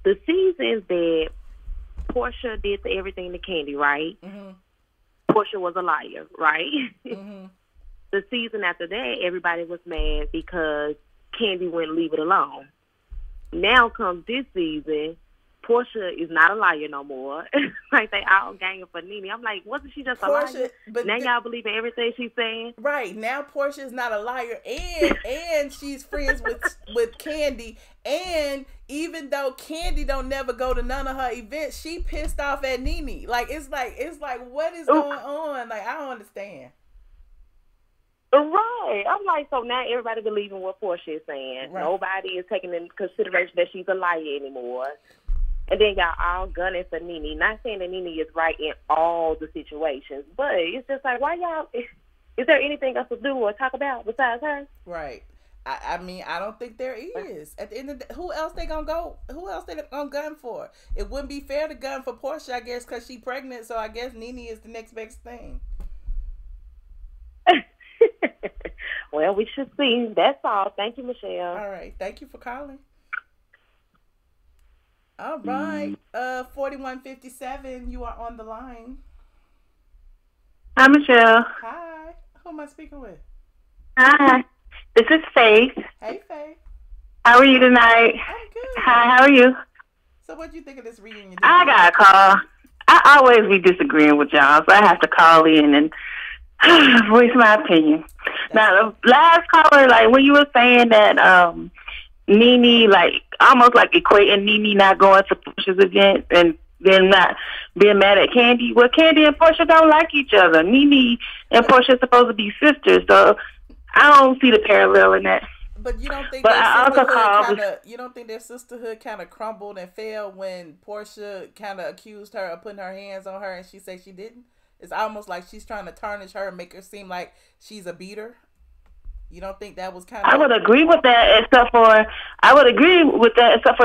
the seasons that Portia did everything to Candy, right?
Mm-hmm.
Portia was a liar, right?
Mm-hmm.
The season after that, everybody was mad because Candy wouldn't leave it alone. Now comes this season, Portia is not a liar no more. Like they all ganging for Nene. I'm like, wasn't she just
Portia,
a liar? But now y'all believe in everything she's saying?
Right. Now Portia is not a liar, and she's friends with Candy. And even though Candy don't never go to none of her events, she pissed off at Nene. Like it's like what is going on? Like I don't understand.
Right. I'm like, so now everybody believing what Portia is saying. Right. Nobody is taking into consideration that she's a liar anymore. And then y'all all gunning for Nene. Not saying that Nene is right in all the situations, but it's just like, why y'all? Is there anything else to do or talk about besides her?
Right. I mean, I don't think there is. At the end of the day, who else they gonna gun for? It wouldn't be fair to gun for Portia, I guess, because she's pregnant. So I guess Nene is the next best thing.
Well, we should see. That's all. Thank you, Michelle.
All right. Thank you for calling. All right. 4157, you are on the line.
Hi, Michelle.
Hi. Who am I speaking with?
Hi. This is Faith.
Hey, Faith.
How are you tonight?
I'm good.
Hi, how are you?
So what do you think of this reunion?
I got a call. I always be disagreeing with y'all, so I have to call in and voice my opinion. Now, the last caller, like when you were saying that Nene, like almost like equating Nene not going to Portia's event and then not being mad at Candy. Well, Candy and Portia don't like each other. Nene and Portia are supposed to be sisters, so I don't see the parallel in that.
But you don't think you don't think their sisterhood kind of crumbled and fell when Portia kind of accused her of putting her hands on her and she said she didn't? It's almost like she's trying to tarnish her and make her seem like she's a beater. You don't think that was kind of...
I would agree with that, except for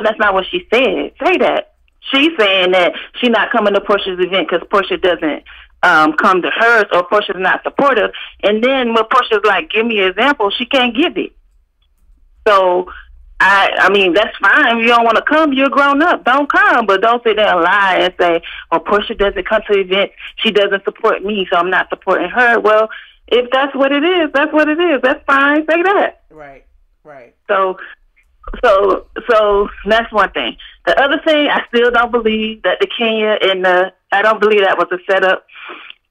that's not what she said. Say that. She's saying that she's not coming to Portia's event because Portia doesn't come to hers, or Portia's not supportive. And then when Portia's like, give me an example, she can't give it. So, I mean, that's fine. If you don't want to come, you're grown up. Don't come, but don't sit there and lie and say, well, Portia doesn't come to the event. She doesn't support me, so I'm not supporting her. Well, if that's what it is, that's what it is. That's fine. Say that.
Right.
So that's one thing. The other thing, I still don't believe that the Kenya and I don't believe that was a setup.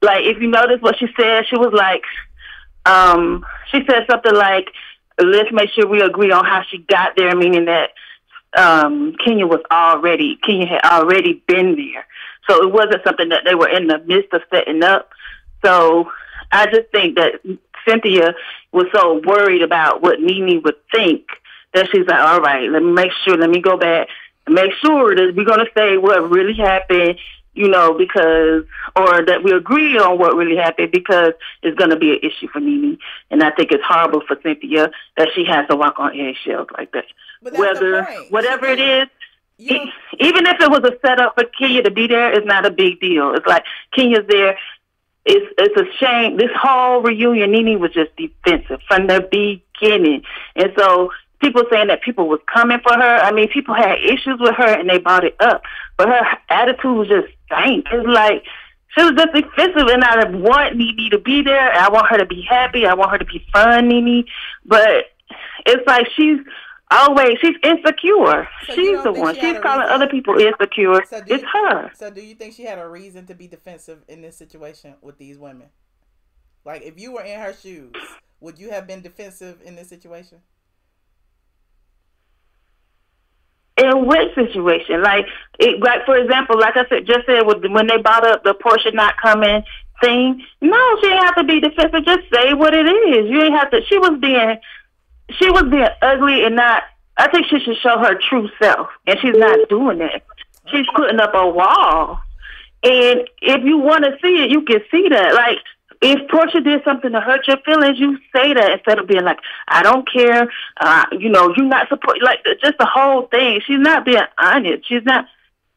Like, if you notice what she said, she was like, she said something like, let's make sure we agree on how she got there, meaning that Kenya had already been there. So it wasn't something that they were in the midst of setting up. So I just think that Cynthia was so worried about what Nene would think that she's like, all right, let me go back and make sure that we're going to say what really happened, or that we agree on what really happened, because it's going to be an issue for Nene. And I think it's horrible for Cynthia that she has to walk on eggshells like that. Whatever it is, even if it was a setup for Kenya to be there, it's not a big deal. It's like Kenya's there. It's a shame. This whole reunion, Nene was just defensive from the beginning. And so people saying that people was coming for her. I mean, people had issues with her and they brought it up. But her attitude was just stank. It's like she was just defensive, and I want Nene to be there. I want her to be happy. I want her to be fun, Nene. But it's like she's insecure. So she's the one. She's calling other people insecure. It's her.
So do you think she had a reason to be defensive in this situation with these women? Like, if you were in her shoes, would you have been defensive in this situation?
In which situation? Like for example, like I just said, when they brought up the Portia not coming thing, no, she didn't have to be defensive. Just say what it is. You didn't have to. She was being ugly and not. I think she should show her true self, and she's not doing that. She's putting up a wall, and if you want to see it, you can see that. Like, if Portia did something to hurt your feelings, you say that instead of being like, I don't care, you're not supporting, like, just the whole thing. She's not being honest. She's not,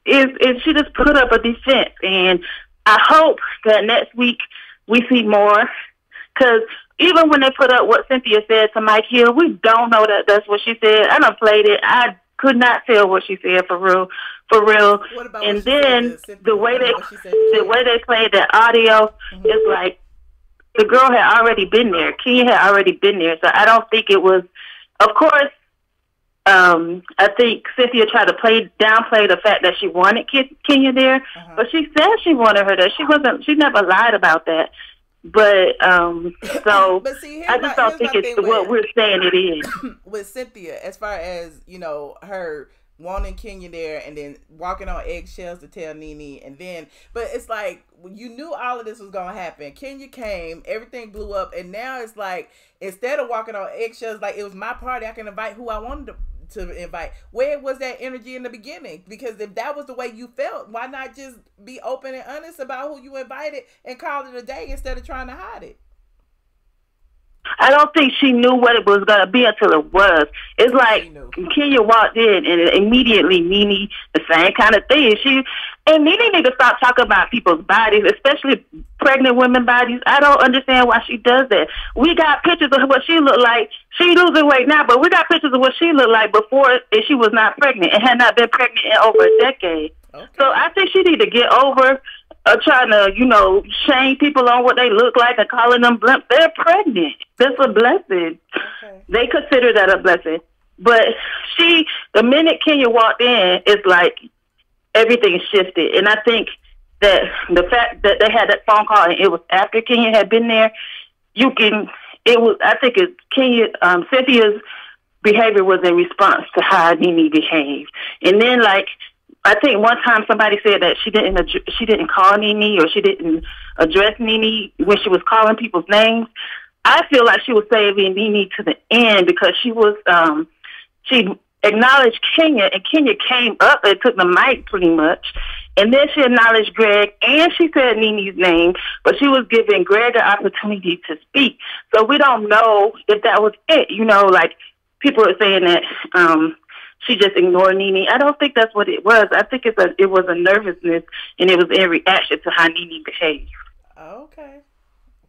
she just put up a defense. And I hope that next week we see more, because even when they put up what Cynthia said to Mike Hill, we don't know that that's what she said. I done played it. I could not tell what she said for real. And then the way they played that audio, is like, the girl had already been there. Kenya had already been there. So I don't think it was, of course, I think Cynthia tried to downplay the fact that she wanted Kenya there, but she said she wanted her there. She never lied about that. But,
but see,
I just don't think it's what we're saying it is.
With Cynthia, as far as, her wanting Kenya there and then walking on eggshells to tell Nene, and then, but it's like, you knew all of this was gonna happen. Kenya came, everything blew up, and now it's like, instead of walking on eggshells, like, it was my party, I can invite who I wanted to invite. Where was that energy in the beginning? Because if that was the way you felt, why not just be open and honest about who you invited and call it a day instead of trying to hide it?
I don't think she knew what it was going to be until it was. It's like Kenya walked in and immediately Nene, the same kind of thing. And Nene need to stop talking about people's bodies, especially pregnant women's bodies. I don't understand why she does that. We got pictures of what she looked like. She losing weight now, but we got pictures of what she looked like before, and she was not pregnant and had not been pregnant in over a decade. Okay. So I think she need to get over trying to, shame people on what they look like and calling them blimp. They're pregnant. That's a blessing. Okay. They consider that a blessing. But the minute Kenya walked in, it's like everything shifted. And I think that the fact that they had that phone call and it was after Kenya had been there, Cynthia's behavior was in response to how Nene behaved. And then, I think one time somebody said that she didn't call Nene, or she didn't address Nene when she was calling people's names. I feel like she was saving Nene to the end because she was she acknowledged Kenya, and Kenya came up and took the mic pretty much. And then she acknowledged Greg, and she said Nene's name, but she was giving Greg an opportunity to speak. So we don't know if that was it. You know, like people are saying that she just ignored Nene. I don't think that's what it was. I think it was a nervousness, and it was in reaction to how Nene behaved.
Okay.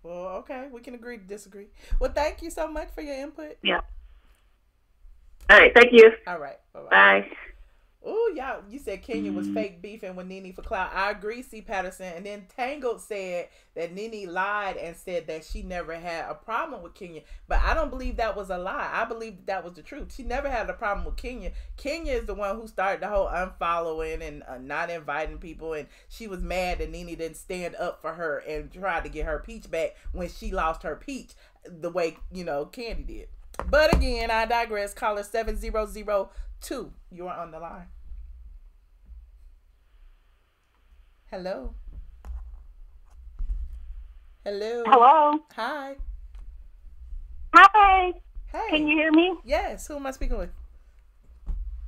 Well, okay. We can agree to disagree. Well, thank you so much for your input.
Yeah. All right. Thank you.
All right. Bye-bye.
Bye.
Oh, y'all, you said Kenya was fake beefing with Nene for clout. I agree, C. Patterson. And then Tangled said that Nene lied and said that she never had a problem with Kenya. But I don't believe that was a lie. I believe that was the truth. She never had a problem with Kenya. Kenya is the one who started the whole unfollowing and not inviting people. And she was mad that Nene didn't stand up for her and try to get her peach back when she lost her peach the way, you know, Candy did. But again, I digress. Caller 7002. You are on the line. Hello. Hello.
Hello.
Hi.
Hi.
Hey.
Can you hear me?
Yes. Who am I speaking with?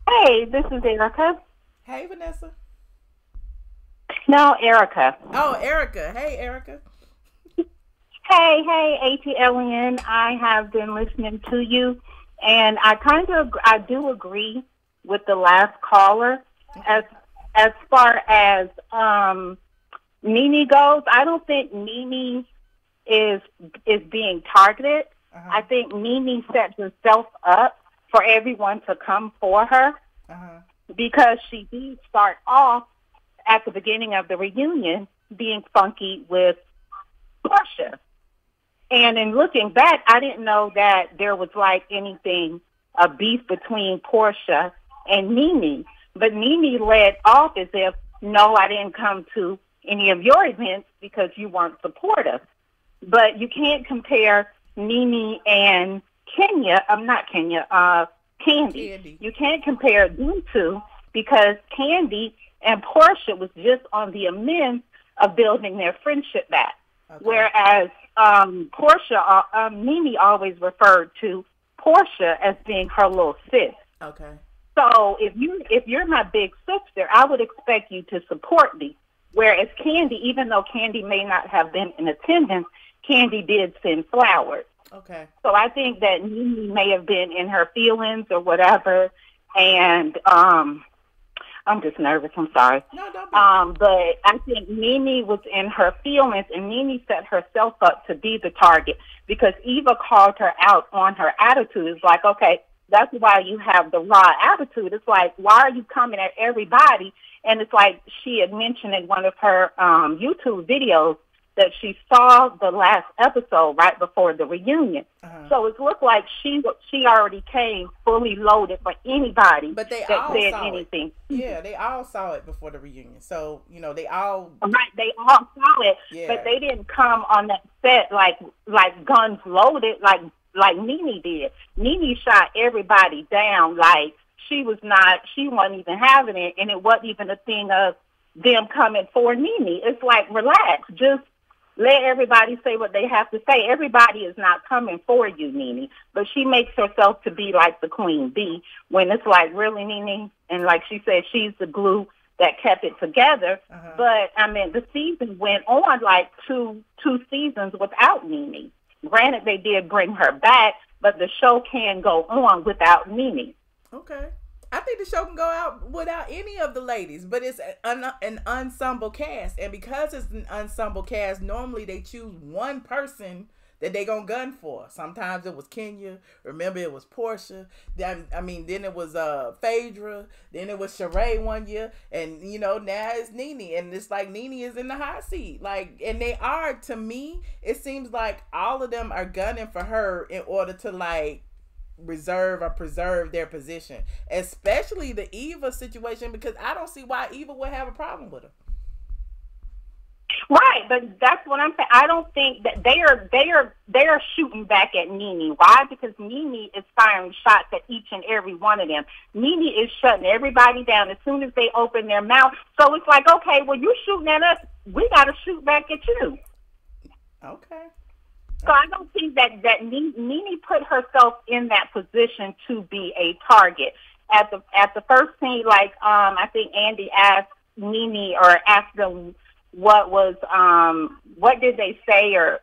Hey, this is Erica.
Hey, Vanessa.
No, Erica.
Oh, Erica. Hey, Erica.
Hey, ATLien. I have been listening to you, and I do agree with the last caller. As far as Nene goes, I don't think Nene is being targeted. I think Nene set herself up for everyone to come for her because she did start off at the beginning of the reunion being funky with Portia. And in looking back, I didn't know that there was like anything, a beef between Portia and Nene. But Nene led off as if, no, I didn't come to any of your events because you weren't supportive. But you can't compare Nene and Candy. You can't compare them two because Candy and Portia was just on the amends of building their friendship back. Okay. Whereas Portia, Nene always referred to Portia as being her little sis.
Okay.
So if you're my big sister, I would expect you to support me. Whereas Candy, even though Candy may not have been in attendance, Candy did send flowers.
Okay.
So I think that Nene may have been in her feelings or whatever, and I'm just nervous. I'm sorry.
No, don't be.
But I think Nene was in her feelings, and Nene set herself up to be the target because Eva called her out on her attitude. It's like, okay, that's why you have the raw attitude. It's like, why are you coming at everybody? And it's like she had mentioned in one of her YouTube videos that she saw the last episode right before the reunion. So it looked like she already came fully loaded for anybody
but they
that
all
said
saw
anything.
It. Yeah, they all saw it before the reunion. So, you know, they all...
Right, they all saw it,
yeah.
But they didn't come on that set like guns loaded like Nene did. Nene shot everybody down like she wasn't even having it, and it wasn't even a thing of them coming for Nene. It's like, relax, just let everybody say what they have to say. Everybody is not coming for you, Nene, but she makes herself to be like the queen bee when it's like, really, Nene? And like she said, she's the glue that kept it together. But, I mean, the season went on like two seasons without Nene. Granted, they did bring her back, but the show can go on without Nene.
Okay. I think the show can go out without any of the ladies, but it's an ensemble cast. And because it's an ensemble cast, normally they choose one person that they gonna gun for. Sometimes it was Kenya. Remember, it was Portia. Then it was Phaedra. Then it was Sheree one year. And, you know, now it's Nene. And it's like Nene is in the hot seat. Like, and they are, to me, it seems like all of them are gunning for her in order to, like, reserve or preserve their position, especially the Eva situation, because I don't see why Eva would have a problem with her.
Right, but that's what I'm saying. I don't think that they are shooting back at Nene. Why? Because Nene is firing shots at each and every one of them. Nene is shutting everybody down as soon as they open their mouth. So it's like, okay, well, you shooting at us, we got to shoot back at you.
Okay.
So I don't think that Nene put herself in that position to be a target. At the first scene, like I think Andy asked Nene or asked them what did they say or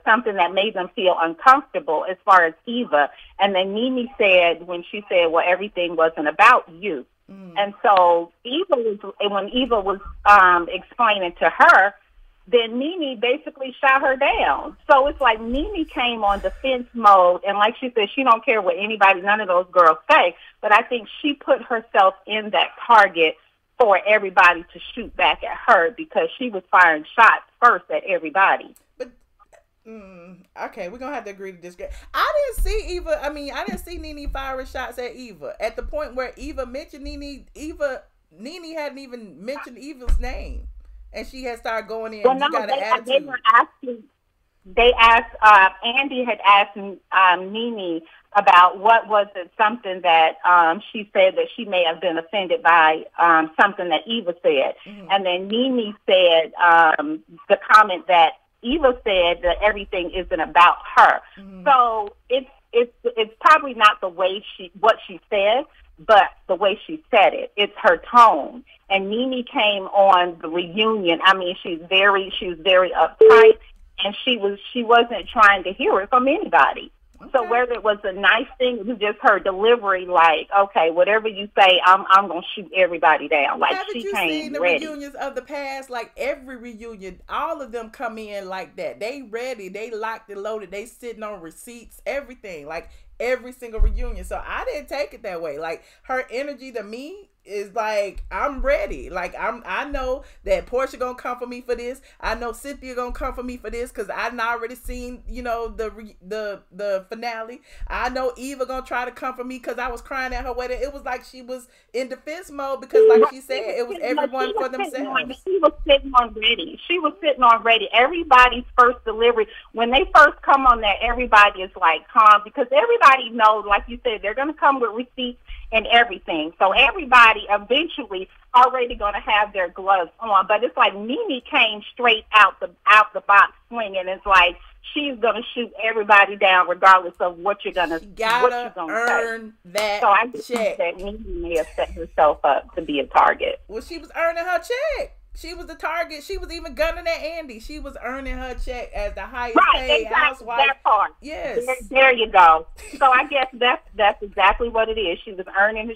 something that made them feel uncomfortable as far as Eva. And then Nene said, when she said, well, everything wasn't about you. And so when Eva was explaining to her, then Nene basically shot her down. So it's like Nene came on defense mode, and like she said, she don't care what none of those girls say, but I think she put herself in that target for everybody to shoot back at her because she was firing shots first at everybody.
But okay, we're gonna have to agree to disagree. I didn't see Nene firing shots at Eva at the point where Eva mentioned Nene. Nene hadn't even mentioned Eva's name, and she had started going in.
Well, no, they asked Andy had asked Nene about what was it, something that she said that she may have been offended by something that Eva said. And then Nene said the comment that Eva said that everything isn't about her. So it's probably not the way what she said, but the way she said it. It's her tone. And Nene came on the reunion. I mean, she was very uptight, and she wasn't trying to hear it from anybody. Okay. So whether it was a nice thing, it was just her delivery, like, okay, whatever you say, I'm gonna shoot everybody down. Like,
haven't you seen the reunions of the past? Like every reunion, all of them come in like that. They ready, they locked and loaded, they sitting on receipts, everything. Like every single reunion. So I didn't take it that way. Like her energy to me is like, I'm ready. Like I know that Portia gonna come for me for this. I know Cynthia gonna come for me for this because I've already seen, the finale. I know Eva gonna try to come for me because I was crying at her wedding. It was like she was in defense mode because, like she said, it was everyone for themselves.
She was sitting on ready. She was sitting on ready. Everybody's first delivery, when they first come on there, everybody is like calm because everybody knows, like you said, they're gonna come with receipts and everything. So everybody eventually already going to have their gloves on. But it's like Nene came straight out the box swinging. It's like she's going to shoot everybody down regardless of what you're going to
earn
say.
that
so I
check.
That Nene may have set herself up to be a target.
Well, she was earning her check. She was the target. She was even gunning at Andy. She was earning her check as the highest paid housewife.
That part.
Yes.
There you go. So I guess that's exactly what it is. She was earning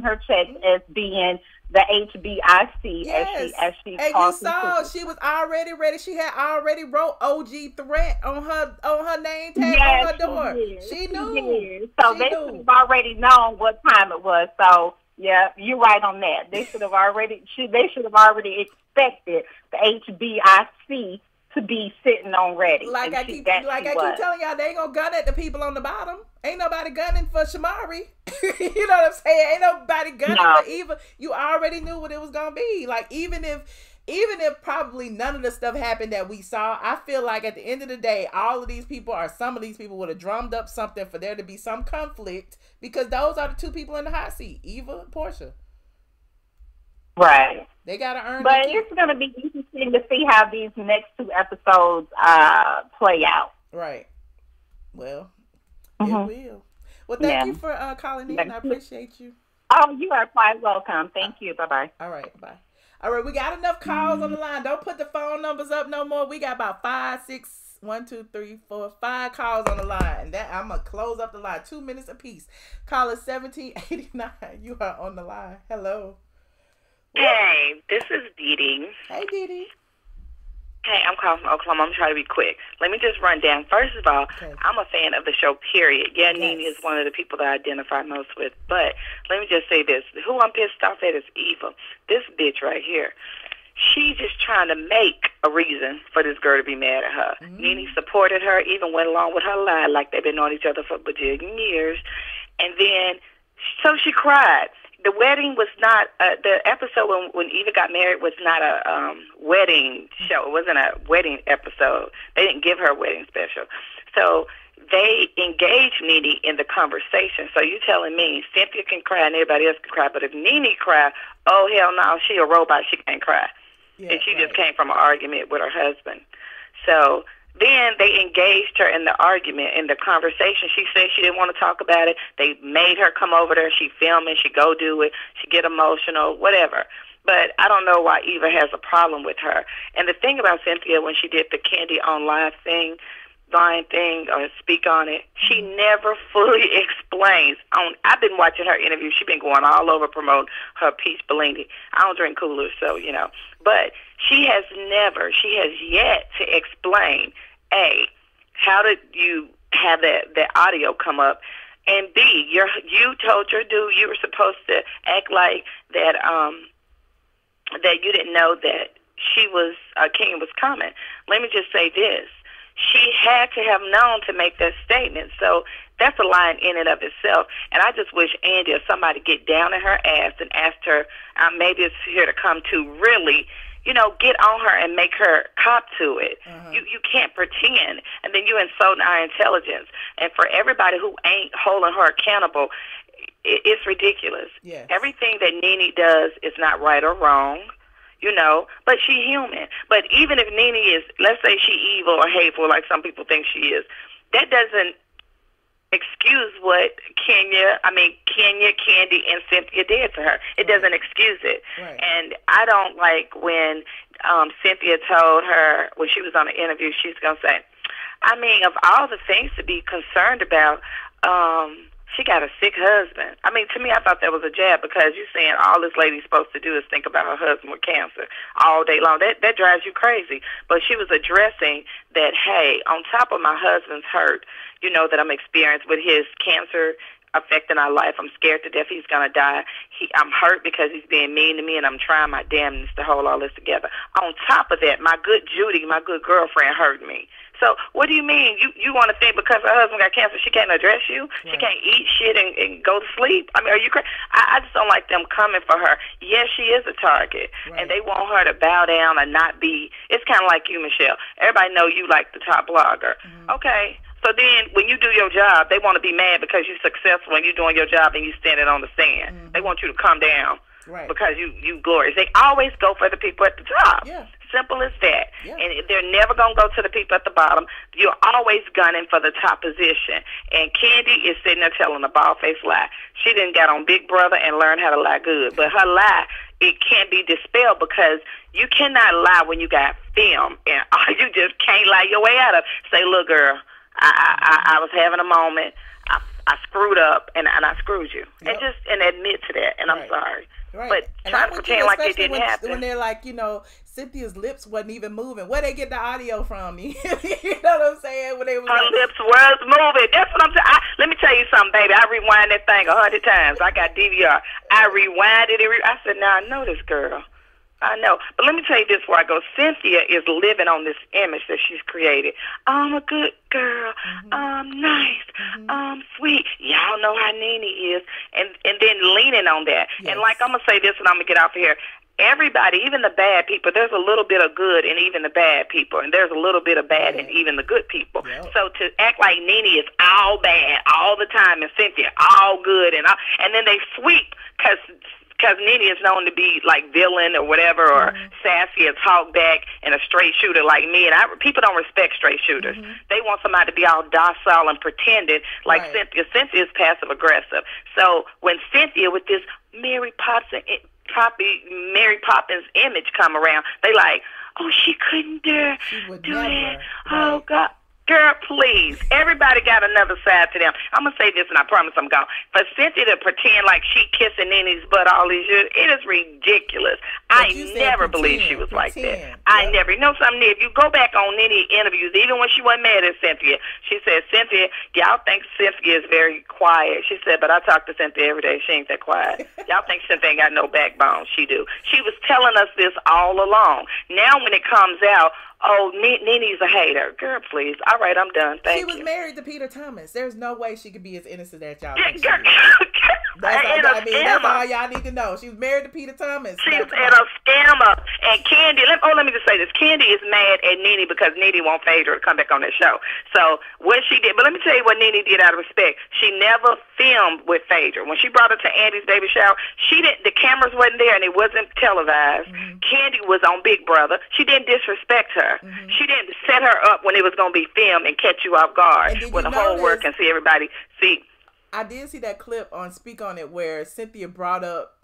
her check as being the HBIC,
yes.
as she
and you saw she was already ready. She had already wrote OG threat on her name tag on her door. She knew.
So they should have already known what time it was. So yeah, you're right on that. They should have already expected the HBIC to be sitting on ready.
Like I keep telling y'all, they ain't gonna gun at the people on the bottom. Ain't nobody gunning for Shamari. You know what I'm saying? Ain't nobody gunning for Eva. You already knew what it was gonna be. Like even if probably none of the stuff happened that we saw, I feel like at the end of the day, all of these people or some of these people would have drummed up something for there to be some conflict because those are the two people in the hot seat, Eva and Portia.
Right.
They gotta earn.
But it's gonna be interesting to see how these next two episodes play out.
Right. Well, it will. Well, thank you for calling in. I appreciate you.
Oh, you are quite welcome. Thank you. Bye-bye.
All right. Bye. All right. We got enough calls on the line. Don't put the phone numbers up no more. We got about 5 calls on the line. I'm going to close up the line. 2 minutes apiece. Call us 1789. You are on the line. Hello.
Hey, this is Dee Dee.
Hey, Dee Dee.
Hey, I'm calling from Oklahoma. I'm trying to be quick. Let me just run down. First of all, I'm a fan of the show, period. Yeah, yes. Nene is one of the people that I identify most with. But let me just say this. Who I'm pissed off at is Eva. This bitch right here. She's just trying to make a reason for this girl to be mad at her. Nene supported her, even went along with her lie like they've been knowing each other for a bajillion years. And then, so she cried. The wedding was not, the episode when Eva got married was not a wedding show. It wasn't a wedding episode. They didn't give her a wedding special. So they engaged Nene in the conversation. So you telling me Cynthia can cry and everybody else can cry, but if Nene cry, oh, hell no, she a robot, she can't cry. Yeah, and she just came from an argument with her husband. So then they engaged her in the argument, in the conversation. She said she didn't want to talk about it. They made her come over there. She film it. She go do it. She get emotional, whatever. But I don't know why Eva has a problem with her. And the thing about Cynthia, when she did the Candy on Live thing, or speak on it, she never fully explains. I've been watching her interview. She's been going all over promoting her peach Bellini. I don't drink coolers, so, you know. But she has yet to explain, A, how did you have that audio come up, and B, you told your dude you were supposed to act like that that you didn't know that King was coming. Let me just say this. She had to have known to make that statement. So that's a line in and of itself. And I just wish Andy or somebody get down in her ass and ask her, maybe it's here to come to really, you know, get on her and make her cop to it. You can't pretend. And then you insult our intelligence. And for everybody who ain't holding her accountable, it's ridiculous. Yes. Everything that Nene does is not right or wrong. You know, but she human. But even if Nene is, let's say she evil or hateful, like some people think she is, that doesn't excuse what Kenya, Candy, and Cynthia did to her. It doesn't excuse it. Right. And I don't like when Cynthia told her, when she was on the interview, she's going to say, I mean, of all the things to be concerned about, she got a sick husband. I mean, to me, I thought that was a jab, because you're saying all this lady's supposed to do is think about her husband with cancer all day long. That drives you crazy. But she was addressing that, hey, on top of my husband's hurt, you know, that I'm experiencing with his cancer affecting our life, I'm scared to death he's going to die. I'm hurt because he's being mean to me, and I'm trying my damnness to hold all this together. On top of that, my good Judy, my good girlfriend, hurt me. So what do you mean? You want to think because her husband got cancer, she can't address you? Right. She can't eat shit and go to sleep? I mean, are you crazy? I just don't like them coming for her. Yes, she is a target, and they want her to bow down and not be. It's kind of like you, Michelle. Everybody know you like the top blogger. Okay. So then when you do your job, they want to be mad because you're successful and you're doing your job and you're standing on the stand. They want you to come down because you glorious. They always go for the people at the top. Yeah. Simple as that. Yeah. And they're never going to go to the people at the bottom. You're always gunning for the top position. And Candy is sitting there telling a bald-faced lie. She didn't got on Big Brother and learn how to lie good. But her lie, it can't be dispelled, because you cannot lie when you got film. And you just can't lie your way out of it. Say, look, girl, I was having a moment. I screwed up, and I screwed you. Yep. And admit to that, and I'm sorry. Right. But try to pretend like it didn't happen.
When they're like, you know, Cynthia's lips wasn't even moving. Where they get the audio from? You know what I'm saying? When they was
her lips was moving. That's what I'm saying. Let me tell you something, baby. I rewind that thing 100 times. I got DVR. I rewind it. I said, now I know this girl. I know. But let me tell you this before I go. Cynthia is living on this image that she's created. I'm a good girl. I'm nice. Sweet. Y'all know how Nene is. And then leaning on that. Yes. And like, I'm going to say this and I'm going to get off of here. Everybody, even the bad people, there's a little bit of good in even the bad people. And there's a little bit of bad in even the good people. Yep. So to act like Nene is all bad all the time and Cynthia all good. And then they sweep because Nene is known to be like villain or whatever, or sassy as hogback and a straight shooter like me. And people don't respect straight shooters. They want somebody to be all docile and pretended like Cynthia. Cynthia is passive aggressive. So when Cynthia with this Mary Poppins image come around, they like, oh, she couldn't dare do that. Oh, God. Girl, please. Everybody got another side to them. I'm going to say this, and I promise I'm gone. For Cynthia to pretend like she kissing Nene's butt all these years, it is ridiculous. I never believed she was like that. Yep. I never. You know something, if you go back on Nene interviews, even when she wasn't mad at Cynthia, she said, Cynthia, y'all think Cynthia is very quiet. She said, but I talk to Cynthia every day. She ain't that quiet. Y'all think Cynthia ain't got no backbone. She do. She was telling us this all along. Now when it comes out, oh, Nene's a hater. Girl, please. All right, I'm done. Thank you.
She was married to Peter Thomas. There's no way she could be as innocent as y'all think she is. That's all y'all need to know. She was married to Peter Thomas.
She's a scammer. And Candy, let me just say this. Candy is mad at Nene because Nene won't Phaedra to come back on that show. So what she did, but let me tell you what Nene did out of respect. She never filmed with Phaedra. When she brought her to Andy's baby shower, the cameras wasn't there and it wasn't televised. Candy was on Big Brother. She didn't disrespect her. She didn't set her up when it was going to be filmed and catch you off guard with the whole work and see everybody see.
I did see that clip on Speak On It where Cynthia brought up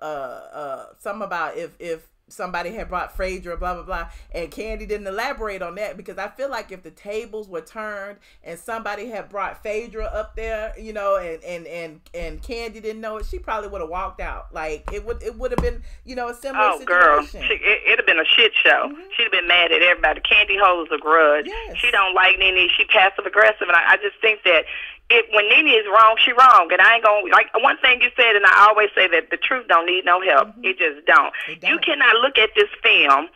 something about if somebody had brought Phaedra, blah, blah, blah, and Candy didn't elaborate on that, because I feel like if the tables were turned and somebody had brought Phaedra up there, you know, and Candy didn't know it, she probably would have walked out. Like, it would have been, you know, a similar situation.
Girl, it'd have been a shit show. She'd have been mad at everybody. Candy holds a grudge.
Yes. She
don't like Nene. She passive aggressive, and I just think that when Nene is wrong, she wrong. And I ain't gonna, like one thing you said, and I always say that the truth don't need no help. It just don't. You cannot look at this film,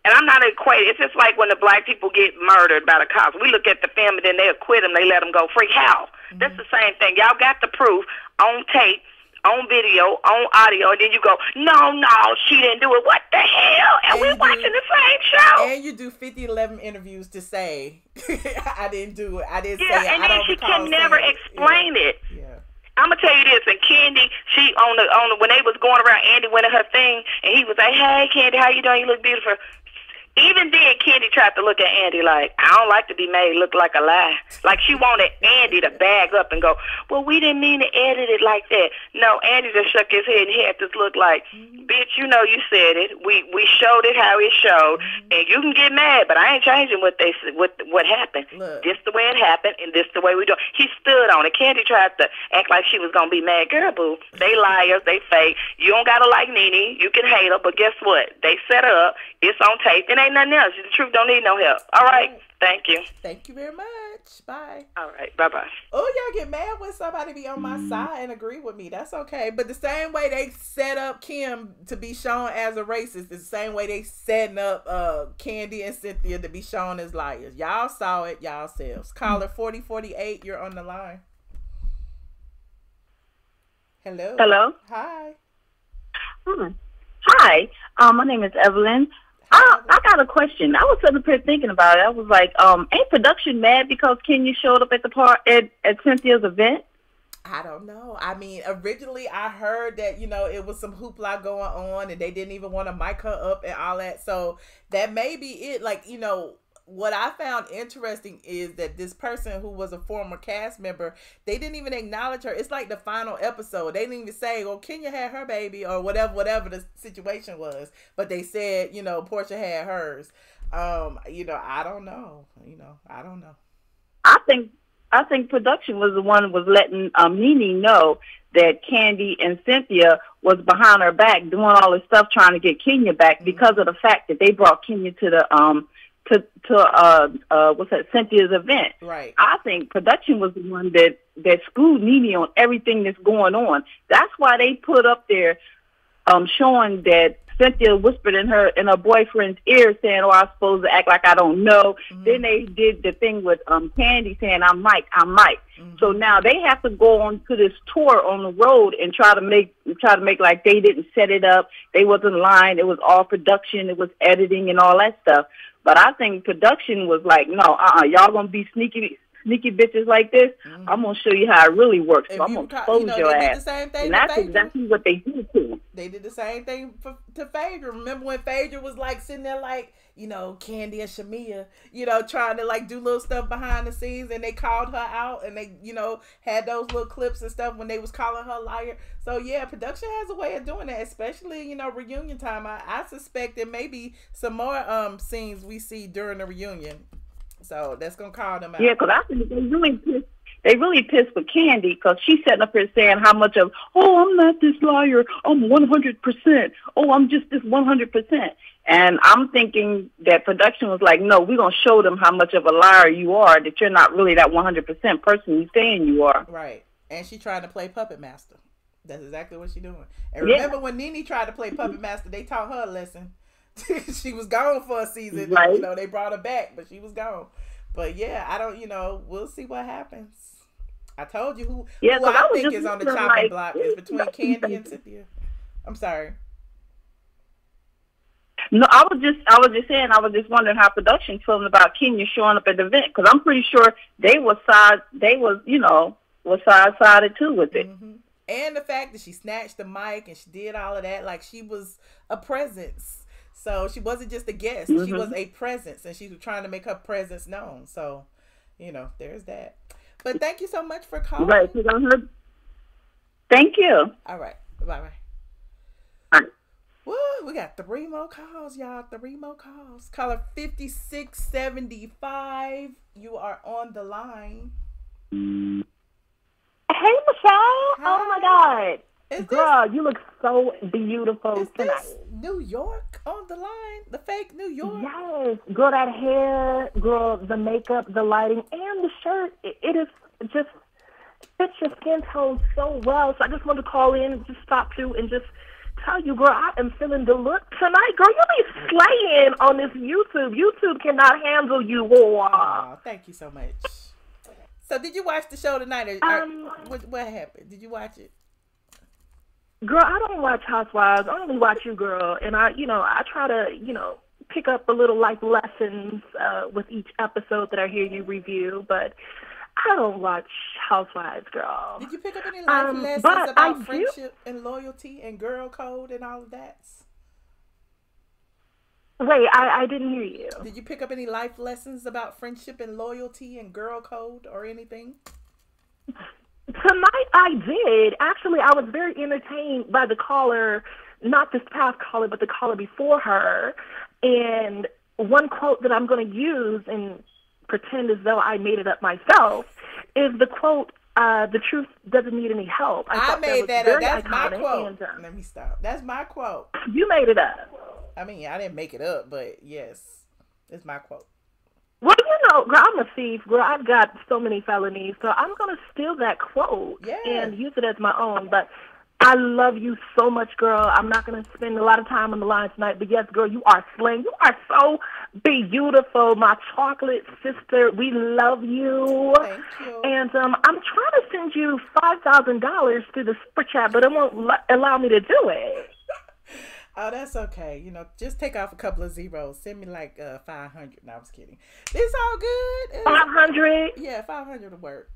and I'm not equating. It's just like when the black people get murdered by the cops. We look at the film and then they acquit them, they let them go free. How? That's the same thing. Y'all got the proof on tape, on video, on audio, and then you go, no, she didn't do it. What the hell? And we're watching the same show.
And you do 50-11 interviews to say, I didn't do it. I didn't say it.
Yeah, and then she can never explain it. Yeah. I'm gonna tell you this, and Candy, she on the when they was going around, Andy went to her thing, and he was like, hey, Candy, how you doing? You look beautiful. Even then, Candy tried to look at Andy like, I don't like to be made look like a lie. Like she wanted Andy to bag up and go, well, we didn't mean to edit it like that. No, Andy just shook his head and he had this look like, bitch, you know you said it. We showed it how it showed, and you can get mad, but I ain't changing what they said, what happened. Look. This the way it happened, and this the way we do it. He stood on it. Candy tried to act like she was gonna be mad. Girl, boo, they liars, they fake. You don't gotta like Nene. You can hate her, but guess what? They set her up. It's on tape. It ain't nothing else. The truth don't need no help. All right. Thank you.
Thank you very much. Bye.
All right. Bye-bye.
Oh, y'all get mad when somebody be on my side and agree with me. That's okay. But the same way they set up Kim to be shown as a racist is the same way they setting up Candy and Cynthia to be shown as liars. Y'all saw it y'all selves. Caller 4048, you're on the line. Hello.
Hello.
Hi.
Hi. My name is Evelyn. I got a question. I was sitting up here thinking about it. I was like, ain't production mad because Kenya showed up at the at Cynthia's event?
I don't know. I mean, originally I heard that, you know, it was some hoopla going on and they didn't even want to mic her up and all that. So that may be it. Like, you know, what I found interesting is that this person who was a former cast member, they didn't even acknowledge her. It's like the final episode. They didn't even say, well, Kenya had her baby or whatever the situation was. But they said, you know, Portia had hers. You know, I don't know. I don't know.
I think production was the one who was letting Nene know that Candy and Cynthia was behind her back doing all this stuff trying to get Kenya back because of the fact that they brought Kenya to the what's that, Cynthia's event.
Right.
I think production was the one that schooled Nene on everything that's going on. That's why they put up there showing that Cynthia whispered in her boyfriend's ear saying, oh, I'm supposed to act like I don't know. Then they did the thing with Candy saying, I'm Mike. So now they have to go on to this tour on the road and try to make like they didn't set it up. They wasn't lying. It was all production. It was editing and all that stuff. But I think production was like, no, y'all gonna be sneaky bitches like this. I'm gonna show you how it really works. So I'm gonna expose your ass. And that's exactly what they did to him.
They did the same thing to Phaedra. Remember when Phaedra was like sitting there like, you know, Candy and Shamia, you know, trying to like do little stuff behind the scenes, and they called her out, and they, you know, had those little clips and stuff when they was calling her liar. So yeah, production has a way of doing that, especially, you know, reunion time. I suspect there may be some more scenes we see during the reunion. So that's gonna call them out.
Yeah, because I think they really pissed with Candy because she's sitting up here saying how much of, oh, I'm not this liar, I'm 100%. Oh, I'm just this 100%. And I'm thinking that production was like, no, we're going to show them how much of a liar you are, that you're not really that 100% person you saying you are.
Right. And she trying to play Puppet Master. That's exactly what she's doing. And remember when Nene tried to play Puppet Master, they taught her a lesson. She was gone for a season. Right. You know, they brought her back, but she was gone. But yeah, I don't, you know, we'll see what happens. I told you who I think is on the chopping block is between Kandi and Cynthia. I'm sorry.
No, I was just wondering how production feeling about Kenya showing up at the event, because I'm pretty sure they was side-sided too with it.
Mm-hmm. And the fact that she snatched the mic and she did all of that, like she was a presence. So she wasn't just a guest; she was a presence, and she was trying to make her presence known. So, there's that. But thank you so much for calling.
Right. Thank you.
All right. Bye-bye.
All right.
Woo, we got 3 more calls, y'all. 3 more calls. Caller 5675. You are on the line.
Hey, Michelle. Hi. Oh, my God. Girl, you look so beautiful tonight.
This New York on the line? The fake New York?
Yes. Girl, that hair, girl, the makeup, the lighting, and the shirt. It is just fits your skin tone so well. So I just wanted to call in and just stop through and just tell you, girl, I am feeling the look tonight. Girl, you be slaying on this YouTube. YouTube cannot handle you.
Oh, thank you so much. So did you watch the show tonight? What happened? Did you watch it?
Girl, I don't watch Housewives. I only watch you, girl. And I try to, pick up a little life lessons with each episode that I hear you review. But I don't watch Housewives, girl.
Did you pick up any life lessons about friendship and loyalty and girl code and all of that?
Wait, I didn't hear you.
Did you pick up any life lessons about friendship and loyalty and girl code or anything?
Tonight I did. Actually, I was very entertained by the caller, not this past caller, but the caller before her. And one quote that I'm going to use and pretend as though I made it up myself is the quote, the truth doesn't need any help.
I made that up. That's my quote. Let me stop. That's my quote.
You made it up.
I mean, I didn't make it up, but yes, it's my quote.
Well, girl, I'm a thief, girl. I've got so many felonies, so I'm going to steal that quote and use it as my own. But I love you so much, girl. I'm not going to spend a lot of time on the line tonight, but yes, girl, you are slaying. You are so beautiful, my chocolate sister. We love you.
Thank you.
And I'm trying to send you $5,000 through the super chat, but it won't allow me to do it.
Oh, that's okay. Just take off a couple of zeros. Send me like 500. No, I was kidding. It's all good.
500?
Yeah, 500 will work.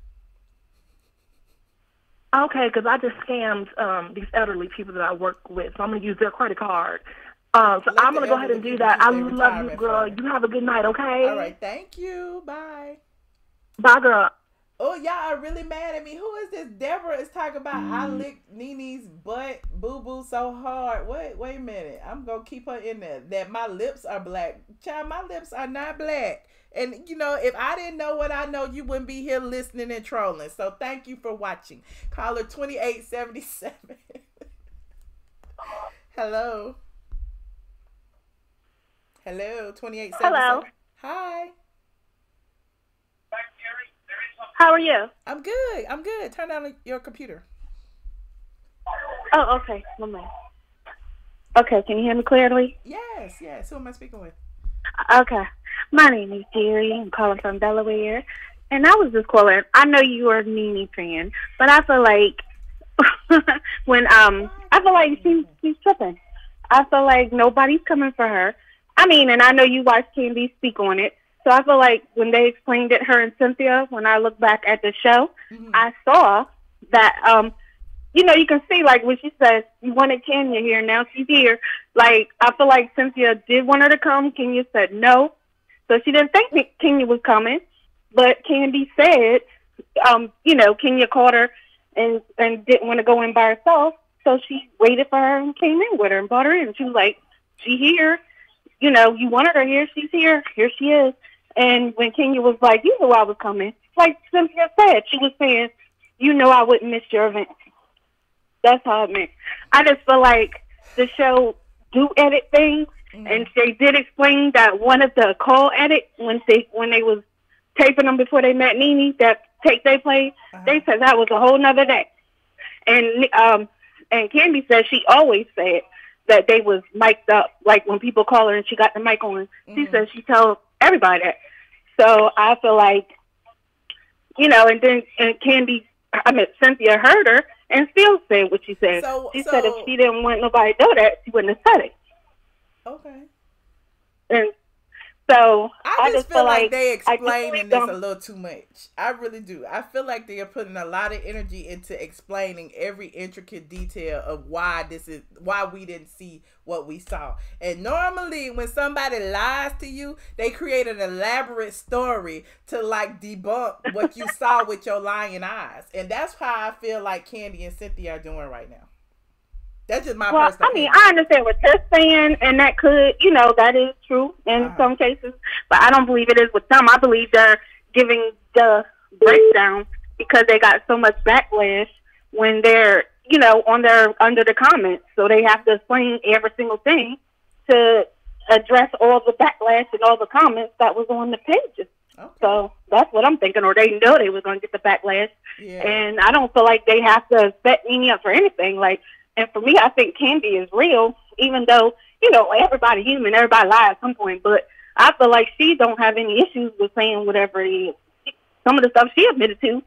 Okay, because I just scammed these elderly people that I work with, so I'm going to use their credit card. So I'm going to go ahead and do that. I love you, girl. You have a good night, okay?
All right, thank you. Bye.
Bye, girl.
Oh, y'all are really mad at me. Who is this? Deborah is talking about I licked Nene's butt, boo-boo, so hard. Wait a minute. I'm going to keep her in there. That my lips are black. Child, my lips are not black. And, if I didn't know what I know, you wouldn't be here listening and trolling. So thank you for watching. Caller 2877. Hello. Hello, 2877.
Hello.
Hi.
How are you?
I'm good. Turn on your computer.
Oh, okay. 1 minute. Okay, can you hear me clearly?
Yes. Who am I speaking with?
Okay. My name is Jerry. I'm calling from Delaware. And I was just calling. I know you are a Nene fan, but I feel like she's tripping. I feel like nobody's coming for her. I mean, and I know you watched Kandi speak on it. So I feel like when they explained it, her and Cynthia, when I look back at the show, I saw that, you can see, like, when she says, you wanted Kenya here, now she's here. Like, I feel like Cynthia did want her to come. Kenya said no. So she didn't think Kenya was coming. But Kandi said, Kenya called her and didn't want to go in by herself. So she waited for her and came in with her and brought her in. She was like, she here. You wanted her here. She's here. Here she is. And when Kenya was like, you knew I was coming, like Cynthia said, she was saying, I wouldn't miss your event. That's how it meant. I just feel like the show do edit things, and they did explain that one of the call edit, when they was taping them before they met Nene, that tape they played, they said that was a whole nother day. And Kandi said she always said that they was mic'd up, like when people call her and she got the mic on. She said she told everybody that. So I feel like, and Kandi Cynthia heard her and still said what she said. She said if she didn't want nobody to know that, she wouldn't have said it.
Okay.
And so
I just feel like they explaining this a little too much. I really do. I feel like they are putting a lot of energy into explaining every intricate detail of why we didn't see what we saw. And normally when somebody lies to you, they create an elaborate story to like debunk what you saw with your lying eyes. And that's how I feel like Kandi and Cynthia are doing right now. That's just my personal opinion.
I understand what you're saying, and that could, that is true in some cases, but I don't believe it is with some. I believe they're giving the breakdown because they got so much backlash when they're, under the comments. So they have to explain every single thing to address all the backlash and all the comments that was on the pages. Okay. So that's what I'm thinking, or they know they were going to get the backlash. Yeah. And I don't feel like they have to set Nene up for anything. And for me, I think Kandi is real, even though, everybody human, everybody lies at some point. But I feel like she don't have any issues with saying whatever it is. Some of the stuff she admitted to,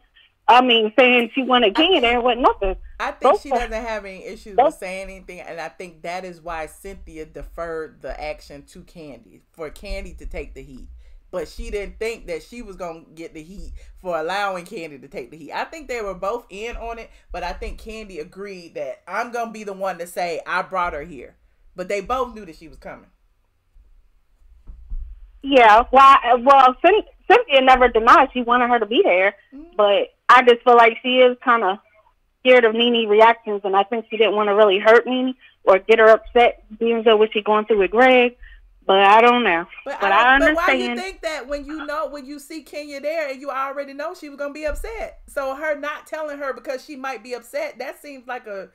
saying she wanted Kenya there wasn't nothing.
I think she doesn't have any issues with saying anything, and I think that is why Cynthia deferred the action to Kandi, for Kandi to take the heat. But she didn't think that she was going to get the heat for allowing Kandi to take the heat. I think they were both in on it, but I think Kandi agreed that I'm going to be the one to say I brought her here. But they both knew that she was coming.
Yeah, well, Cynthia never denied she wanted her to be there, but I just feel like she is kind of scared of Nene's reactions, and I think she didn't want to really hurt Nene or get her upset, being so what she's going through with Greg. But I don't know. But I understand.
But why you think that when you see Kenya there and you already know she was going to be upset? So her not telling her because she might be upset, that seems like a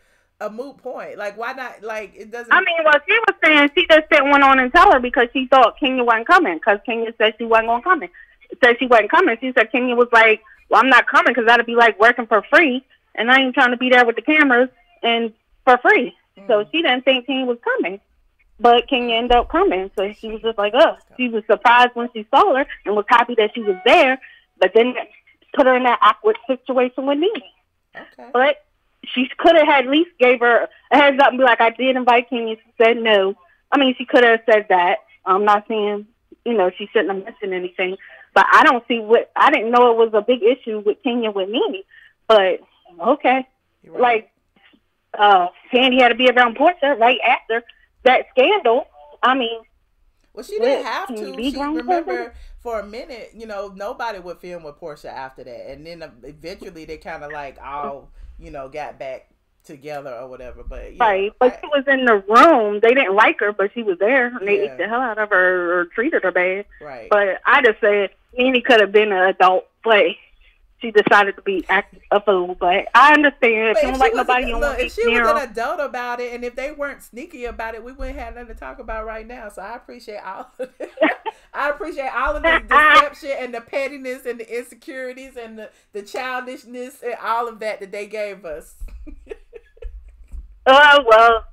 moot point. Like, why not? Like, it doesn't.
She was saying she just didn't went on and tell her because she thought Kenya wasn't coming, because Kenya said she wasn't going to come. Said she wasn't coming. She said Kenya was like, well, I'm not coming because that'd be like working for free, and I ain't trying to be there with the cameras and for free. So she didn't think Kenya was coming. But Kenya ended up coming, so she was just like, she was surprised when she saw her and was happy that she was there, but then put her in that awkward situation with Nene. Okay. But she could have at least gave her a heads up and be like, I did invite Kenya. She said no. She could have said that. I'm not saying, she shouldn't have mentioned anything, but I don't see I didn't know it was a big issue with Kenya with Nene, but okay. Right. Kandi had to be around Portia right after that scandal.
Well, she didn't have to. She remember for a minute, nobody would film with Portia after that, and then eventually they kind of like all, got back together or whatever. But
right, but she was in the room. They didn't like her, but she was there, and they ate the hell out of her or treated her bad.
Right.
But I just said Nene could have been an adult, but she decided to be a fool. But I understand. If you don't like nobody, you want to
if she was an adult about it, and if they weren't sneaky about it, we wouldn't have nothing to talk about right now. So I appreciate all of it. I appreciate all of the deception and the pettiness and the insecurities and the childishness and all of that they gave us.
Well,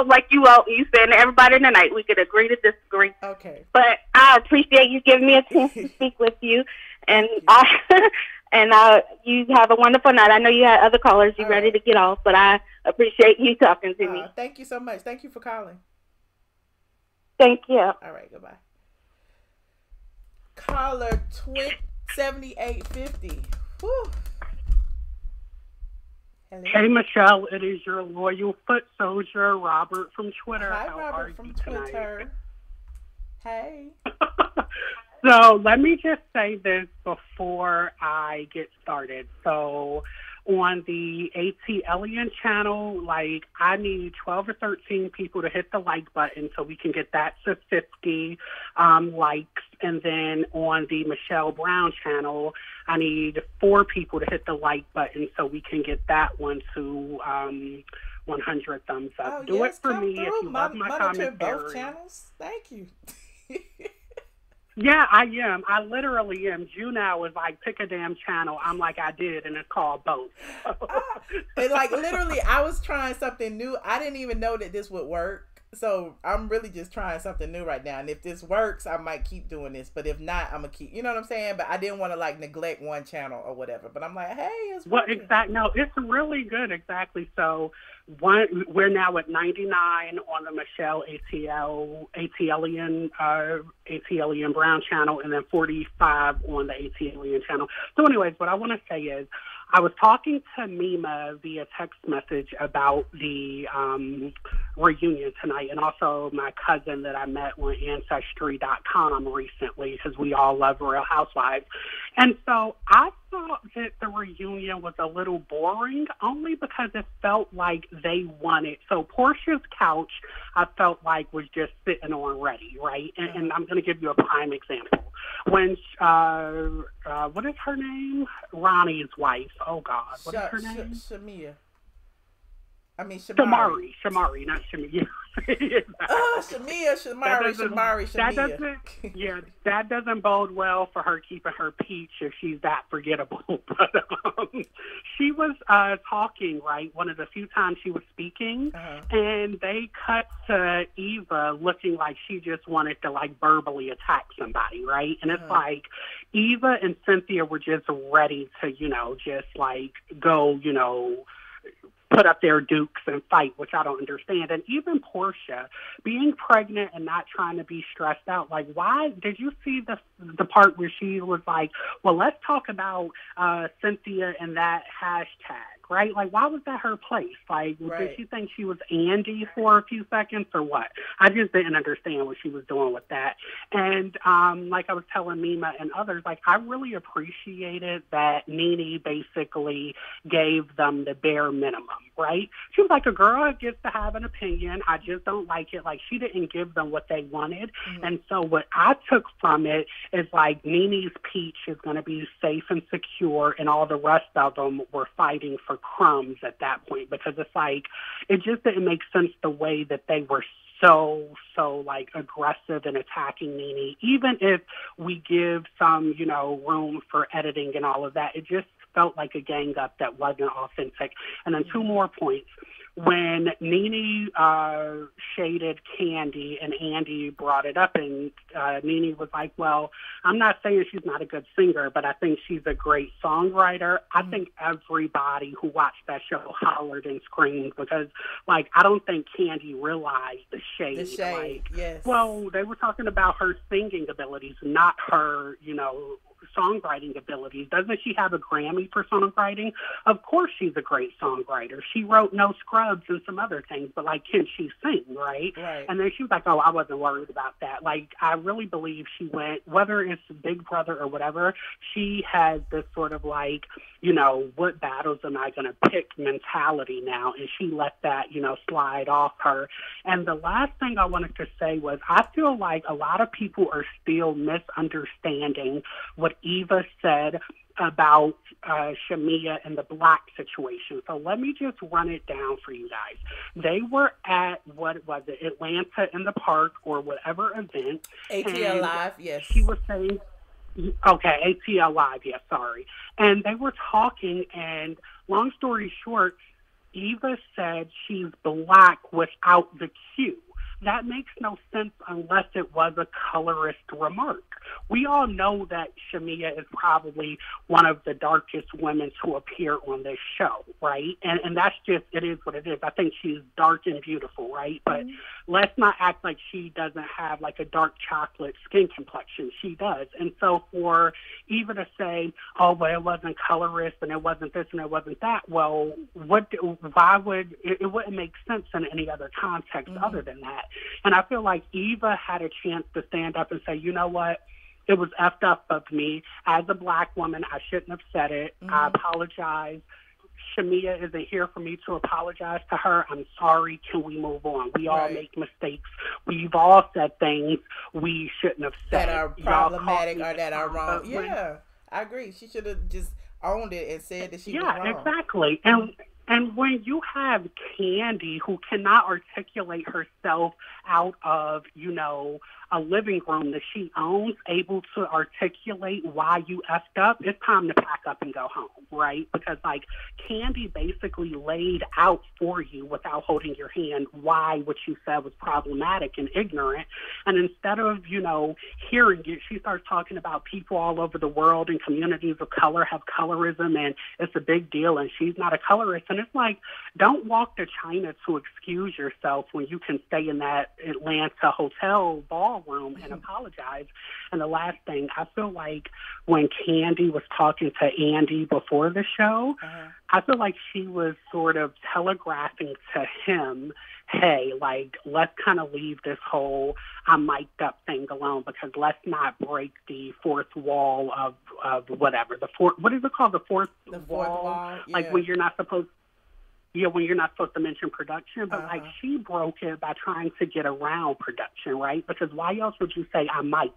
like you said, everybody tonight, we could agree to disagree.
Okay.
But I appreciate you giving me a chance to speak with you. And you have a wonderful night. I know you had other callers. You ready to get off, but I appreciate you talking to me.
Thank you so much. Thank you for calling.
Thank you.
All right, goodbye. Caller 7850. Whew. Hello.
Hey, Michelle. It is your loyal foot soldier, Robert from Twitter.
Hi, Robert from Twitter. Hey.
So let me just say this before I get started. So on the ATLien channel, I need 12 or 13 people to hit the like button so we can get that to 50 likes. And then on the Michelle Brown channel, I need 4 people to hit the like button so we can get that one to 100 thumbs up. Do it for me if you love my commentary.
Both channels. Thank you.
Yeah, I am. I literally am. Juno is like, pick a damn channel. I'm like, I did, and it's called both.
And literally, I was trying something new. I didn't even know that this would work. So I'm really just trying something new right now. And if this works, I might keep doing this. But if not, I'm going to keep, you know what I'm saying? But I didn't want to like neglect one channel or whatever. But I'm like, hey, it's working.
No, it's really good. Exactly. So we're now at 99 on the Michelle ATLien Brown channel, and then 45 on the ATLien channel. So anyways, what I want to say is, I was talking to Mima via text message about the reunion tonight, and also my cousin that I met on Ancestry.com recently, because we all love Real Housewives. And so I thought that the reunion was a little boring, only because it felt like they wanted. So Portia's couch, I felt like, was just sitting on ready, right? And I'm going to give you a prime example. When, what is her name? Ronnie's wife. Oh, God. What is her name?
Shamia. I mean,
Shamari, not Shamia.
Shamia.
That doesn't bode well for her keeping her peach if she's that forgettable. But she was talking, right, one of the few times she was speaking, and they cut to Eva looking like she just wanted to, like, verbally attack somebody, right? And it's like Eva and Cynthia were just ready to, just, like, go, put up their dukes and fight, which I don't understand. And even Portia, being pregnant and not trying to be stressed out, like, why did you see the part where she was like, well, let's talk about Cynthia and that hashtag, right? Like, why was that her place? Like, did she think she was Andy for a few seconds or what? I just didn't understand what she was doing with that. And like I was telling Mima and others, like, I really appreciated that Nene basically gave them the bare minimum, right? She was like, a girl gets to have an opinion. I just don't like it. Like, she didn't give them what they wanted. And so what I took from it is, like, Nene's peach is going to be safe and secure, and all the rest of them were fighting for crumbs at that point, because it's like, it just didn't make sense the way that they were so like aggressive and attacking Nene. Even if we give some, room for editing and all of that, it just felt like a gang up that wasn't authentic. And then two more points. When Nene shaded Candy and Andy brought it up, and Nene was like, well, I'm not saying she's not a good singer, but I think she's a great songwriter. I think everybody who watched that show hollered and screamed, because, like, I don't think Candy realized the shade. Like,
yes.
Well, they were talking about her singing abilities, not her, songwriting abilities. Doesn't she have a Grammy for songwriting? Of course she's a great songwriter. She wrote No Scrubs and some other things, but, like, can she sing, right? And then she was like, oh, I wasn't worried about that. Like, I really believe she went, whether it's Big Brother or whatever, she has this sort of, like, what battles am I going to pick mentality now, and she let that, slide off her. And the last thing I wanted to say was, I feel like a lot of people are still misunderstanding what Eva said about Shamia and the black situation. So let me just run it down for you guys. They were at, what was it, Atlanta in the park or whatever event.
ATL Live, yes.
She was saying, okay, ATL Live, yes, sorry. And they were talking, and long story short, Eva said she's black without the Q. That makes no sense unless it was a colorist remark. We all know that Shamia is probably one of the darkest women to appear on this show, right? And that's just, it is what it is. I think she's dark and beautiful, right? But let's not act like she doesn't have, like, a dark chocolate skin complexion. She does. And so for Eva to say, oh, well, it wasn't colorist and it wasn't this and it wasn't that, well, why would, it wouldn't make sense in any other context other than that. And I feel like Eva had a chance to stand up and say, you know what? It was effed up of me. As a black woman, I shouldn't have said it. I apologize. Shamia isn't here for me to apologize to her. I'm sorry. Can we move on? We all make mistakes. We've all said things we shouldn't have said.
That are problematic or that are wrong. Yeah, I agree. She should have just owned it and said that she was wrong.
Yeah, exactly. And when you have Candy, who cannot articulate herself out of, a living room that she owns, able to articulate why you effed up, it's time to pack up and go home, right? Because, like, Candy basically laid out for you without holding your hand why what you said was problematic and ignorant. And instead of, you know, hearing it, she starts talking about people all over the world and communities of color have colorism and it's a big deal and she's not a colorist. And it's like, don't walk to China to excuse yourself when you can stay in that Atlanta hotel ballroom and apologize. And the last thing, I feel like when Candy was talking to Andy before the show, I feel like she was sort of telegraphing to him, hey, like, let's kind of leave this whole I'm mic'd up thing alone because let's not break the fourth wall of whatever. What is it called? The fourth wall?
Yeah.
Like when you're not supposed when you're not supposed to mention production, but like she broke it by trying to get around production, right? Because why else would you say I'm mic'd?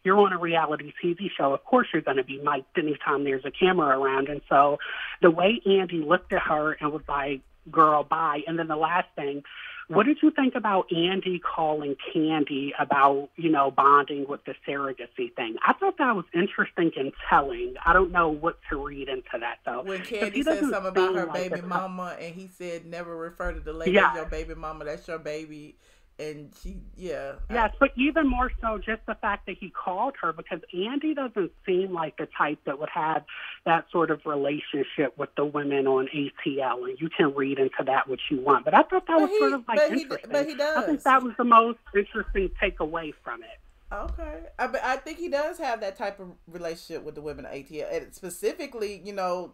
You're on a reality TV show. Of course you're going to be mic'd anytime there's a camera around. And so the way Andy looked at her and was like, girl, bye. And then the last thing, what did you think about Andy calling Candy about, you know, bonding with the surrogacy thing? I thought that was interesting and telling. I don't know what to read into that, though.
When Candy said something about her baby mama, and he said, never refer to the lady as your baby mama, that's your baby. And she, Yes,
but even more so just the fact that he called her, because Andy doesn't seem like the type that would have that sort of relationship with the women on ATL, and you can read into that what you want. But I thought that was sort of like interesting.
But he does.
I think that was the most interesting takeaway from it.
Okay. I think he does have that type of relationship with the women at ATL. And specifically, you know,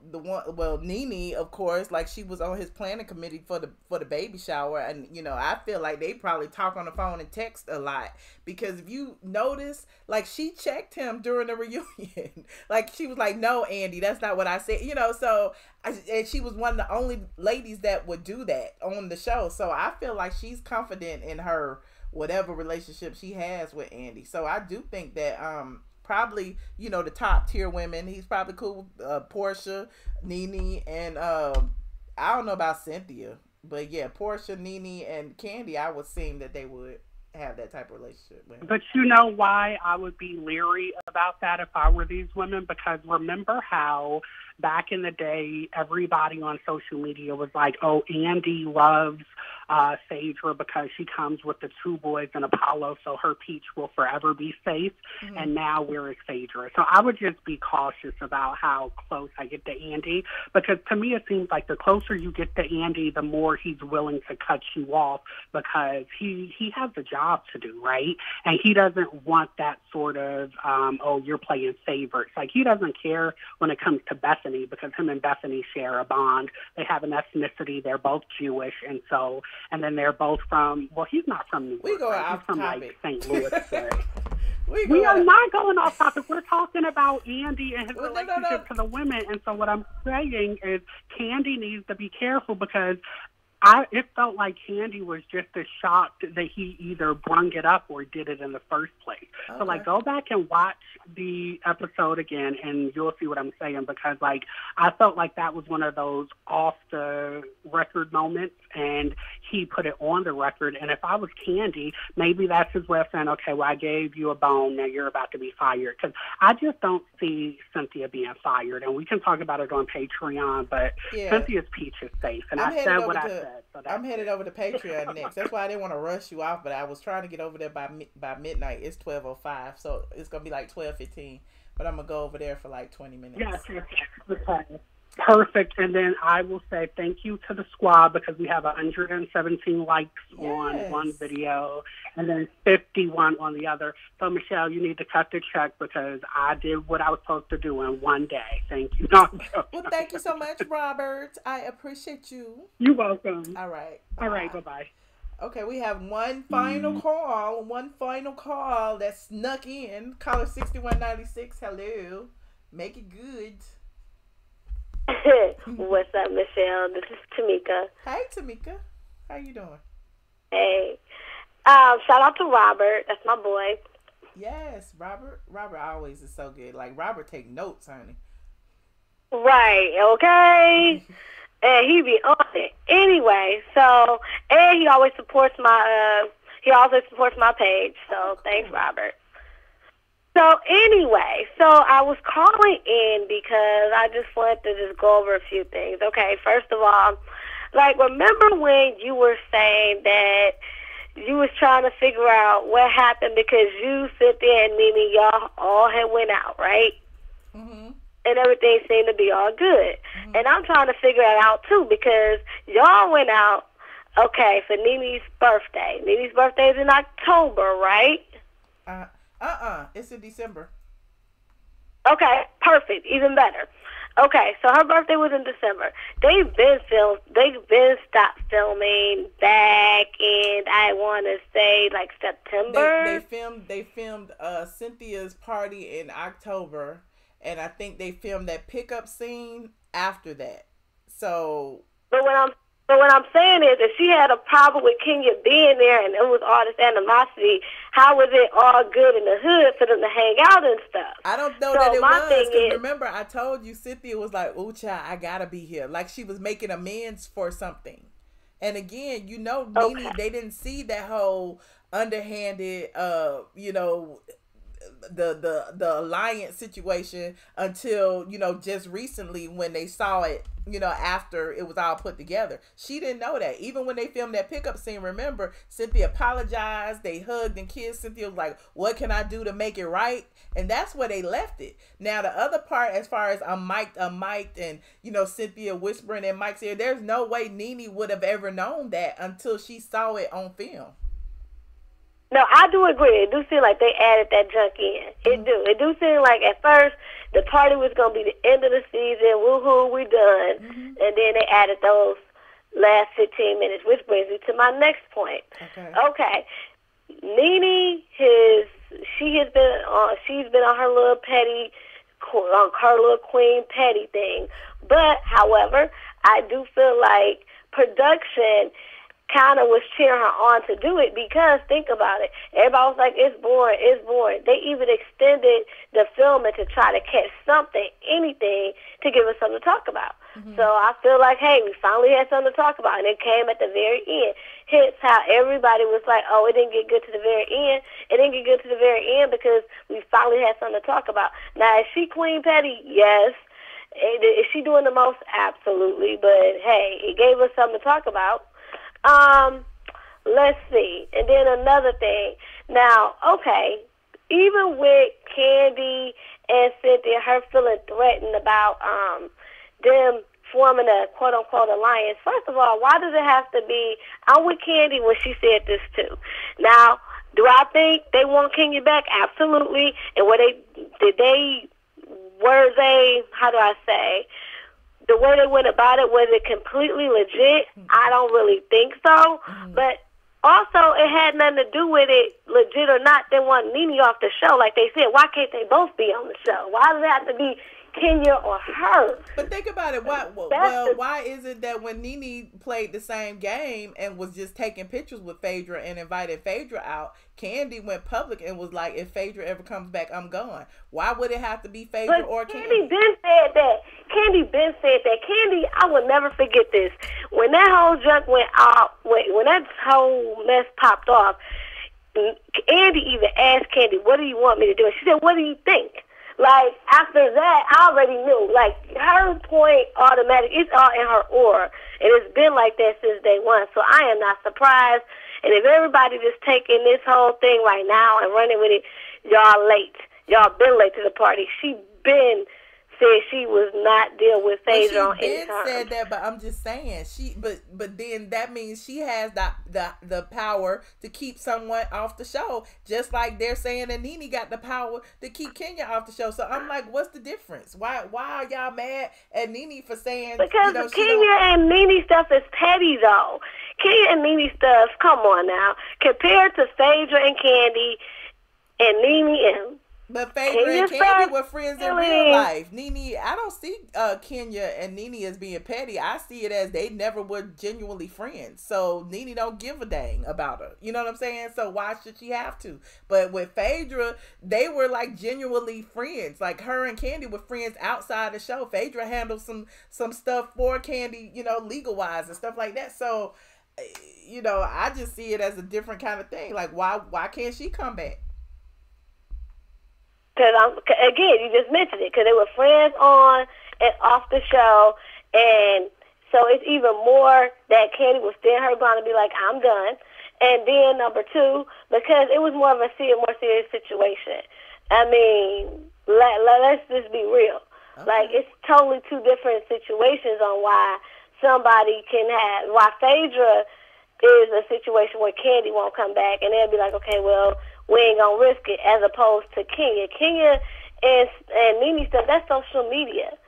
Nene, of course, like she was on his planning committee for the baby shower. And, you know, I feel like they probably talk on the phone and text a lot. Because if you notice, like she checked him during the reunion. Like she was like, no, Andy, that's not what I said. You know, and she was one of the only ladies that would do that on the show. So I feel like she's confident in her whatever relationship she has with Andy. So I do think that probably, you know, the top tier women, he's probably cool with Portia, Nene, and I don't know about Cynthia, but yeah, Portia, Nene, and Candy, I would seem that they would have that type of relationship with him.
But you know why I would be leery about that if I were these women? Because remember how back in the day, everybody on social media was like, oh, Andy loves Phaedra because she comes with the two boys and Apollo, so her peach will forever be safe. Mm-hmm. And now where is Phaedra? So I would just be cautious about how close I get to Andy, because to me it seems like the closer you get to Andy, the more he's willing to cut you off, because he has a job to do, right? And he doesn't want that sort of, oh, you're playing favorites. Like, he doesn't care when it comes to Bethany, because him and Bethany share a bond. They have an ethnicity. They're both Jewish. And then they're both from, well, he's not from New York.
We go
right? He's from
topic.
Like St. Louis. We are not going off topic. We're talking about Andy and his relationship to the women. And so what I'm saying is Candy needs to be careful, because it felt like Candy was just as shocked that he either brung it up or did it in the first place. Okay. So, like, go back and watch the episode again, and you'll see what I'm saying, because, like, I felt like that was one of those off-the-record moments, and he put it on the record. And if I was Candy, maybe that's his way of saying, okay, well, I gave you a bone, now you're about to be fired. Because I just don't see Cynthia being fired. And we can talk about it on Patreon, but Cynthia's peach is safe. And I said what I said. So
I'm headed over to Patreon next. That's why I didn't want to rush you off, but I was trying to get over there by midnight. It's 12:05, so it's going to be like 12:15. But I'm going to go over there for like 20 minutes.
Yes. Perfect. And then I will say thank you to the squad, because we have 117 likes on one video and then 51 on the other. So, Michelle, you need to cut the check, because I did what I was supposed to do in one day. Thank you.
Well, thank you so much, Robert. I appreciate you.
You're welcome.
All right.
Bye-bye.
Okay, we have one final call that snuck in. Caller 6196. Hello. Make it good.
What's up, Michelle? This is Tamika.
Hey, Tamika. How you doing?
Hey. Shout out to Robert. That's my boy.
Yes, Robert. Robert always is so good. Like, Robert take notes, honey.
Right, okay? And he be on it. Anyway, so, and he always supports He also supports my page, so thanks, Robert. So anyway, so I was calling in because I just wanted to just go over a few things. Okay, first of all, like, remember when you were saying that you was trying to figure out what happened because you, Cynthia, and Nene, y'all all had went out, right?
Mm-hmm.
And everything seemed to be all good. Mm-hmm. And I'm trying to figure it out, too, because y'all went out, okay, for Nene's birthday. Nene's birthday is in October, right?
It's in December.
Okay, perfect. Even better. Okay, so her birthday was in December. They've been stopped filming back in, I want to say, like September.
They filmed Cynthia's party in October, and I think they filmed that pickup scene after that. So,
But what I'm saying is, if she had a problem with Kenya being there and it was all this animosity, how was it all good in the hood for them to hang out and stuff?
I don't know that it was. Because remember, I told you, Cynthia was like, "Ooh, child, I gotta be here." Like she was making amends for something. And again, you know, Nene, they didn't see that whole underhanded, the alliance situation until, you know, just recently when they saw it, you know, after it was all put together. She didn't know that. Even when they filmed that pickup scene, remember, Cynthia apologized, they hugged and kissed. Cynthia was like, what can I do to make it right? And that's where they left it. Now, the other part, as far as I'm mic'd, and, you know, Cynthia whispering in Mike's ear, there's no way Nene would have ever known that until she saw it on film.
No, I do agree. It do seem like they added that junk in. It do. It do seem like at first the party was going to be the end of the season. Woohoo, we done. Mm-hmm. And then they added those last 15 minutes, which brings me to my next point. Okay. Nene, she's been on her little petty, her little queen petty thing. But, however, I do feel like production kind of was cheering her on to do it because, think about it, everybody was like, it's boring, it's boring. They even extended the filming to try to catch something, anything, to give us something to talk about. Mm-hmm. So I feel like, hey, we finally had something to talk about, and it came at the very end. Hence how everybody was like, oh, it didn't get good to the very end. It didn't get good to the very end because we finally had something to talk about. Now, is she Queen Petty? Yes. Is she doing the most? Absolutely. But, hey, it gave us something to talk about. Let's see. And then another thing. Now, okay, even with Candy and Cynthia, her feeling threatened about them forming a quote-unquote alliance, first of all, why does it have to be, I'm with Candy when she said this too. Now, do I think they want Kenya back? Absolutely. And how do I say, the way they went about it, was it completely legit? I don't really think so. But also, it had nothing to do with it, legit or not. They want Nene off the show. Like they said, why can't they both be on the show? Why does it have to be Kenya or her?
But think about it. Why is it that when Nene played the same game and was just taking pictures with Phaedra and invited Phaedra out, Candy went public and was like, if Phaedra ever comes back, I'm gone. Why would it have to be Phaedra or Candy?
Candy been said that. Candy, I will never forget this. When that whole junk went out, when that whole mess popped off, Andy even asked Candy, what do you want me to do? And she said, what do you think? Like, after that, I already knew. Like, her point automatic, it's all in her aura. And it's been like that since day one. So I am not surprised. And if everybody just taking this whole thing right now and running with it, y'all late. Y'all been late to the party. She been said she was not dealing with Phaedra on any time.
She said that, but I'm just saying but then that means she has the power to keep someone off the show, just like they're saying that Nene got the power to keep Kenya off the show. So I'm like, what's the difference? Why are y'all mad at Nene for saying?
Because Kenya and Nene stuff is petty though. Kenya and Nene stuff, come on now, compared to Phaedra and Candy and Nene and.
But Phaedra and Candy were friends in real life. Nene, I don't see Kenya and Nene as being petty. I see it as they never were genuinely friends. So Nene don't give a dang about her. You know what I'm saying? So why should she have to? But with Phaedra, they were like genuinely friends. Like her and Candy were friends outside the show. Phaedra handled some stuff for Candy, you know, legal wise and stuff like that. So you know, I just see it as a different kind of thing. Like, why can't she come back?
Because again, you just mentioned it. Because they were friends on and off the show, and so it's even more that Candy was still her ground to be like, I'm done. And then number two, because it was more of a more serious situation. I mean, let's just be real. Okay. Like, it's totally two different situations on why somebody can why Phaedra is a situation where Candy won't come back, and they'll be like, okay, well, we ain't gonna risk it, as opposed to Kenya. Kenya and Nene stuff, that's social media.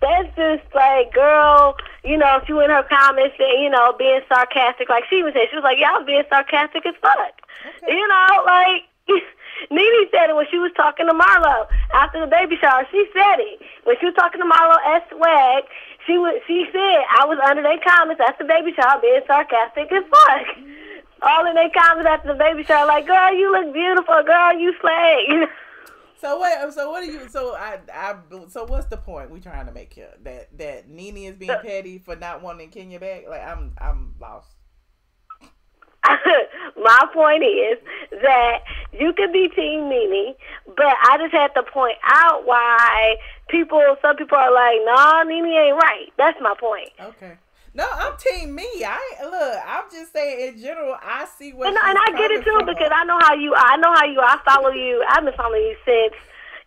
That's just like, girl, you know, if you in her comments and, you know, being sarcastic, like she even said, she was like, y'all being sarcastic as fuck. Okay. You know, like, Nene said it when she was talking to Marlo after the baby shower. She said it. When she was talking to Marlo at Swag, she said, I was under their comments after the baby shower being sarcastic as fuck. All in their comments after the baby shower, like, girl, you look beautiful, girl, you slay.
So wait, so what do you? So so what's the point we trying to make here? That Nene is being petty for not wanting Kenya back? Like, I'm lost.
My point is that you could be Team Nene, but I just had to point out why some people are like, nah, Nene ain't right. That's my point.
Okay. No, I'm Team me. I'm just saying in general. I see what.
And I get it too, because I know how you are. I follow you. I've been following you since,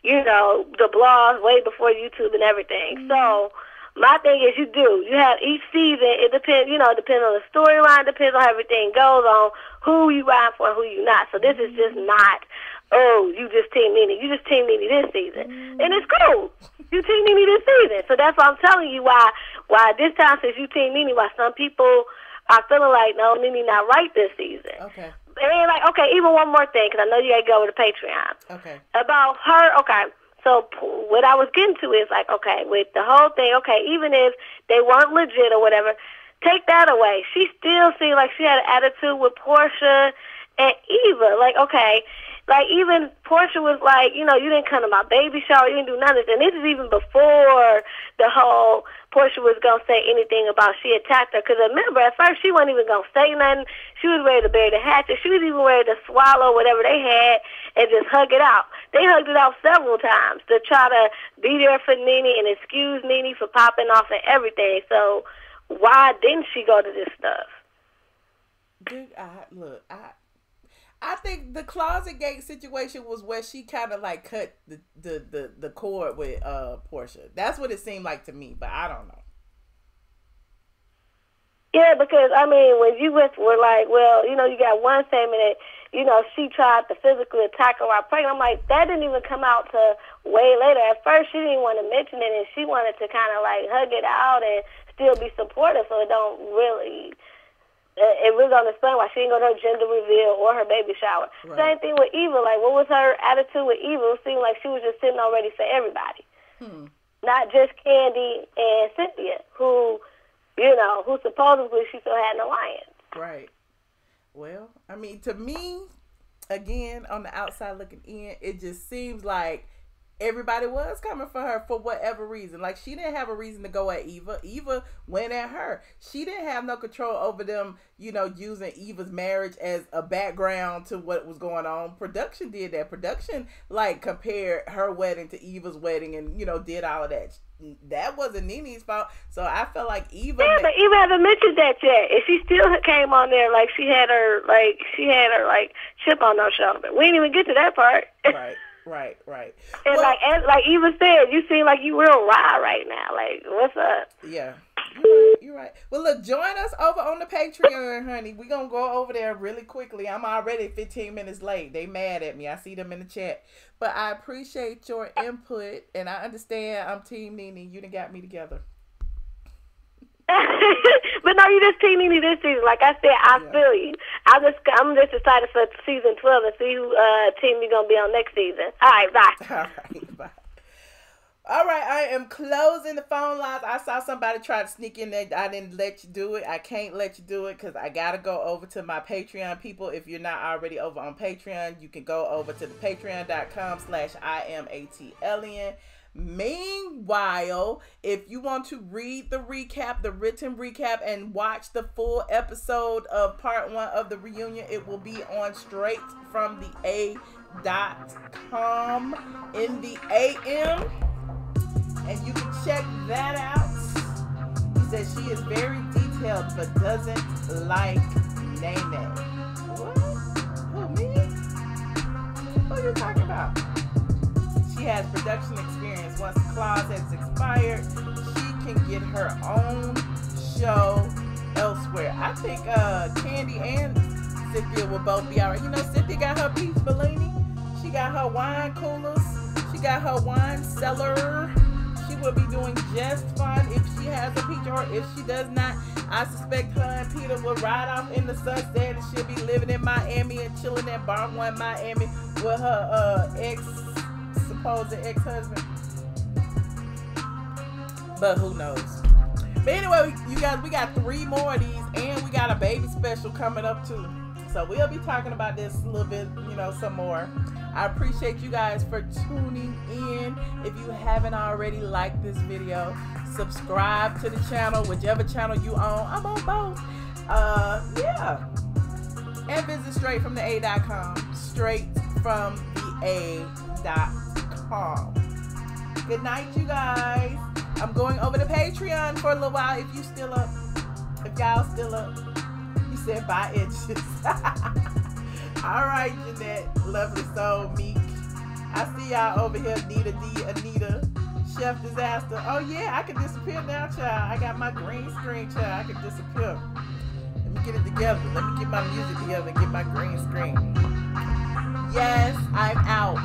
you know, the blogs way before YouTube and everything. Mm-hmm. So my thing is, you have each season. It depends. You know, it depends on the storyline. Depends on how everything goes, on who you ride for and who you not. So this is just not. Oh, you just Team Nene. You just Team Nene this season, and it's cool. You Team Nene this season. So that's why I'm telling you why this time, since you Team Nene, why some people are feeling like, no, Nene not right this season. Okay. And like, okay, even one more thing, because I know you got to go over to Patreon. Okay. About her, okay. So what I was getting to is like, okay, with the whole thing, okay, even if they weren't legit or whatever, take that away. She still seemed like she had an attitude with Portia and Eva. Like, okay. Like, even Portia was like, you know, you didn't come to my baby shower, you didn't do none of this. And this is even before the whole Portia was going to say anything about she attacked her. Because remember, at first, she wasn't even going to say nothing. She was ready to bury the hatchet. She was even ready to swallow whatever they had and just hug it out. They hugged it out several times to try to be there for Nene and excuse Nene for popping off and everything. So why didn't she go to this stuff?
Dude, I think the closet gate situation was where she kind of like cut the cord with Portia. That's what it seemed like to me, but I don't know.
Yeah, because I mean, when you were like, well, you know, you got one statement that, you know, she tried to physically attack her while pregnant. I'm like, that didn't even come out to way later. At first, she didn't want to mention it, and she wanted to kind of like hug it out and still be supportive, so it don't really. It really don't explain why she didn't go to her gender reveal or her baby shower. Right. Same thing with Eva. Like, what was her attitude with Eva? It seemed like she was just sitting already for everybody. Not just Candy and Cynthia, who, you know, who supposedly she still had an alliance.
Right. Well, I mean, to me, again, on the outside looking in, it just seems like everybody was coming for her for whatever reason. Like, she didn't have a reason to go at Eva. Eva went at her. She didn't have no control over them, you know, using Eva's marriage as a background to what was going on. Production did that. Production, like, compared her wedding to Eva's wedding and, you know, did all of that. That wasn't Nene's fault. So I felt like Eva.
Yeah, but Eva haven't mentioned that yet. And she still came on there like she had her chip on her shoulder. We didn't even get to that part.
Right.
And well, like Eva said, you seem like you real raw right now. Like, what's up?
Yeah, you're right. Well, look, join us over on the Patreon, honey. We're going to go over there really quickly. I'm already 15 minutes late. They mad at me. I see them in the chat. But I appreciate your input, and I understand I'm Team Nene. You done got me together.
But no, you just Team Nene this season. Like I said, I feel you. I'm just excited for season 12 and see who team you're gonna be on next season. All right, bye.
All right, bye. All right, I am closing the phone lines. I saw somebody try to sneak in there. I didn't let you do it. I can't let you do it because I gotta go over to my Patreon people. If you're not already over on Patreon, you can go over to the patreon.com/IamATLien. Meanwhile, if you want to read the recap, the written recap, and watch the full episode of part 1 of the reunion, it will be on straight from the A.com in the AM. And you can check that out. He says she is very detailed but doesn't like Nene. What? Who, me? Who are you talking about? She has production experience. Once the clause has expired, she can get her own show elsewhere. I think Candy and Cynthia will both be alright. You know, Cynthia got her peach Bellini. She got her wine coolers. She got her wine cellar. She will be doing just fine if she has a peach, or if she does not, I suspect her and Peter will ride off in the sunset and she'll be living in Miami and chilling at Bar 1 Miami with her supposed ex-husband. But who knows? But anyway, you guys, we got 3 more of these, and we got a baby special coming up too. So we'll be talking about this a little bit, you know, some more. I appreciate you guys for tuning in. If you haven't already liked this video, subscribe to the channel, whichever channel you own. I'm on both. Yeah. And visit straight from the A.com. Straight from the A.com. Good night, you guys. I'm going over to Patreon for a little while. If you still up, if y'all still up. You said bye inches. All right, Jeanette, lovely soul, Meek. I see y'all over here, Anita D, Anita, Chef Disaster. Oh yeah, I can disappear now, child. I got my green screen, child. I can disappear. Let me get it together. Let me get my music together and get my green screen. Yes, I'm out.